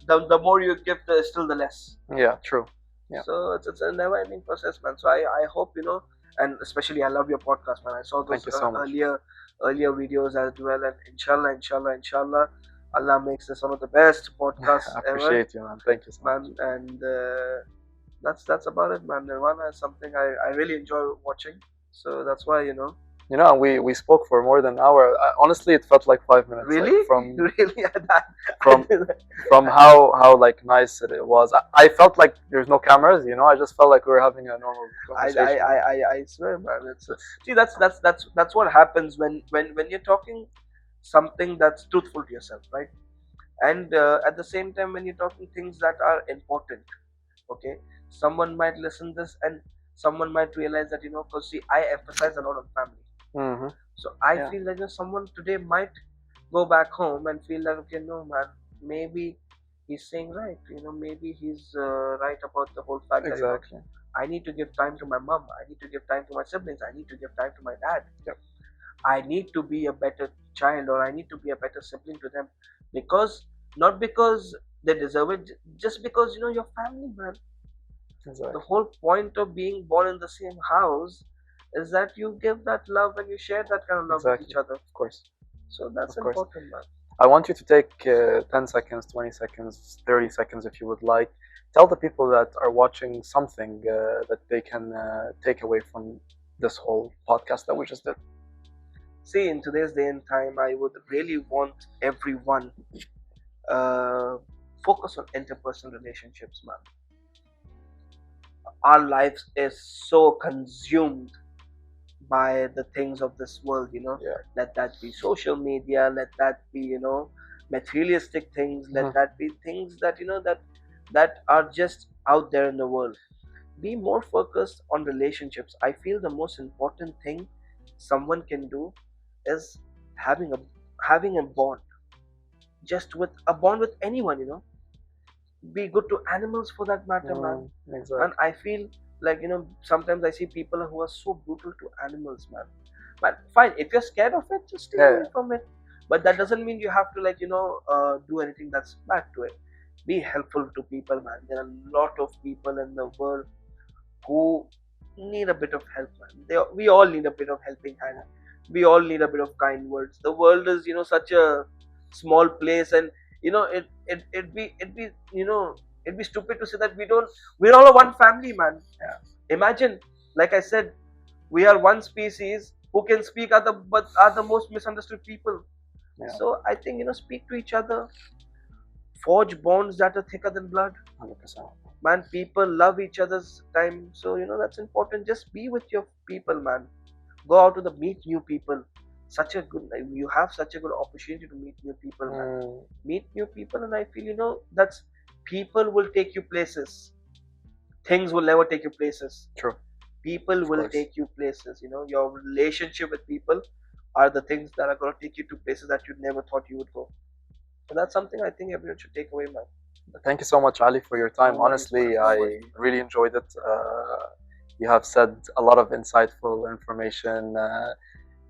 the more you give, still the less. Yeah, true. Yeah. So it's a never ending process, man. So I hope, and especially I love your podcast, man. I saw those earlier videos as well, and inshallah, Allah makes this one of the best podcasts I appreciate you, man. Thank you so much, man. And that's about it, man. Nirvana is something I really enjoy watching. So that's why, we spoke for more than an hour. Honestly, it felt like 5 minutes. Really? Like, from really? from how like nice it was. I felt like there's no cameras. I just felt like we were having a normal conversation. I swear, man. See, that's what happens when you're talking something that's truthful to yourself, right? And at the same time, when you're talking things that are important, okay, someone might listen this and someone might realize that, because see, I emphasize a lot on family. So I feel like someone today might go back home and feel that, okay, no, man, maybe he's saying right. Maybe he's right about the whole fact that I need to give time to my mom. I need to give time to my siblings. I need to give time to my dad. Yep. I need to be a better child, or I need to be a better sibling to them, because not because they deserve it, just because your family, man. Exactly. The whole point of being born in the same house is that you give that love and you share that kind of love with each other. Of course. So that's important, man. I want you to take 10 seconds, 20 seconds, 30 seconds if you would like. Tell the people that are watching something that they can take away from this whole podcast that we just did. See, in today's day and time, I would really want everyone focus on interpersonal relationships, man. Our lives is so consumed by the things of this world, let that be social media, let that be, materialistic things, let that be things that, that are just out there in the world. Be more focused on relationships. I feel the most important thing someone can do is having a bond, just with a bond with anyone, be good to animals for that matter, man. Exactly. And I feel like, sometimes I see people who are so brutal to animals, man. But fine, if you're scared of it, just stay away from it. But that doesn't mean you have to do anything that's bad to it. Be helpful to people, man. There are a lot of people in the world who need a bit of help, man. We all need a bit of helping hand. We all need a bit of kind words. The world is, such a small place, and it'd be stupid to say that we're all a one family, man. Imagine, like I said, we are one species who can speak but are the most misunderstood people. So I think, speak to each other, forge bonds that are thicker than blood. 100%. Man, people love each other's time, so that's important. Just be with your people, man. Go out to meet new people. You have such a good opportunity to meet new people, man. Meet new people, and I feel, that's people will take you places. Things will never take you places. True. People will take you places. Your relationship with people are the things that are going to take you to places that you never thought you would go. So that's something I think everyone should take away, man. Thank you so much, Ali, for your time. Honestly, I really enjoyed it. You have said a lot of insightful information,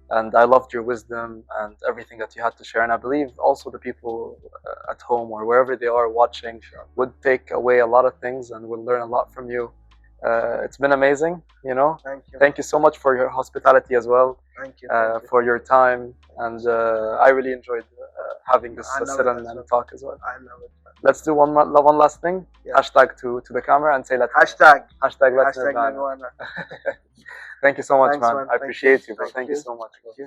and I loved your wisdom and everything that you had to share. And I believe also the people at home or wherever they are watching would take away a lot of things and will learn a lot from you. It's been amazing, Thank you. Thank you so much for your hospitality as well. Thank you. For your time, and I really enjoyed having this sit and talk as well. I love it, man. Let's do one last thing. Hashtag to the camera and say hashtag letsnirvana. Thank you so much, man. I appreciate you, bro. Thank you so much, bro.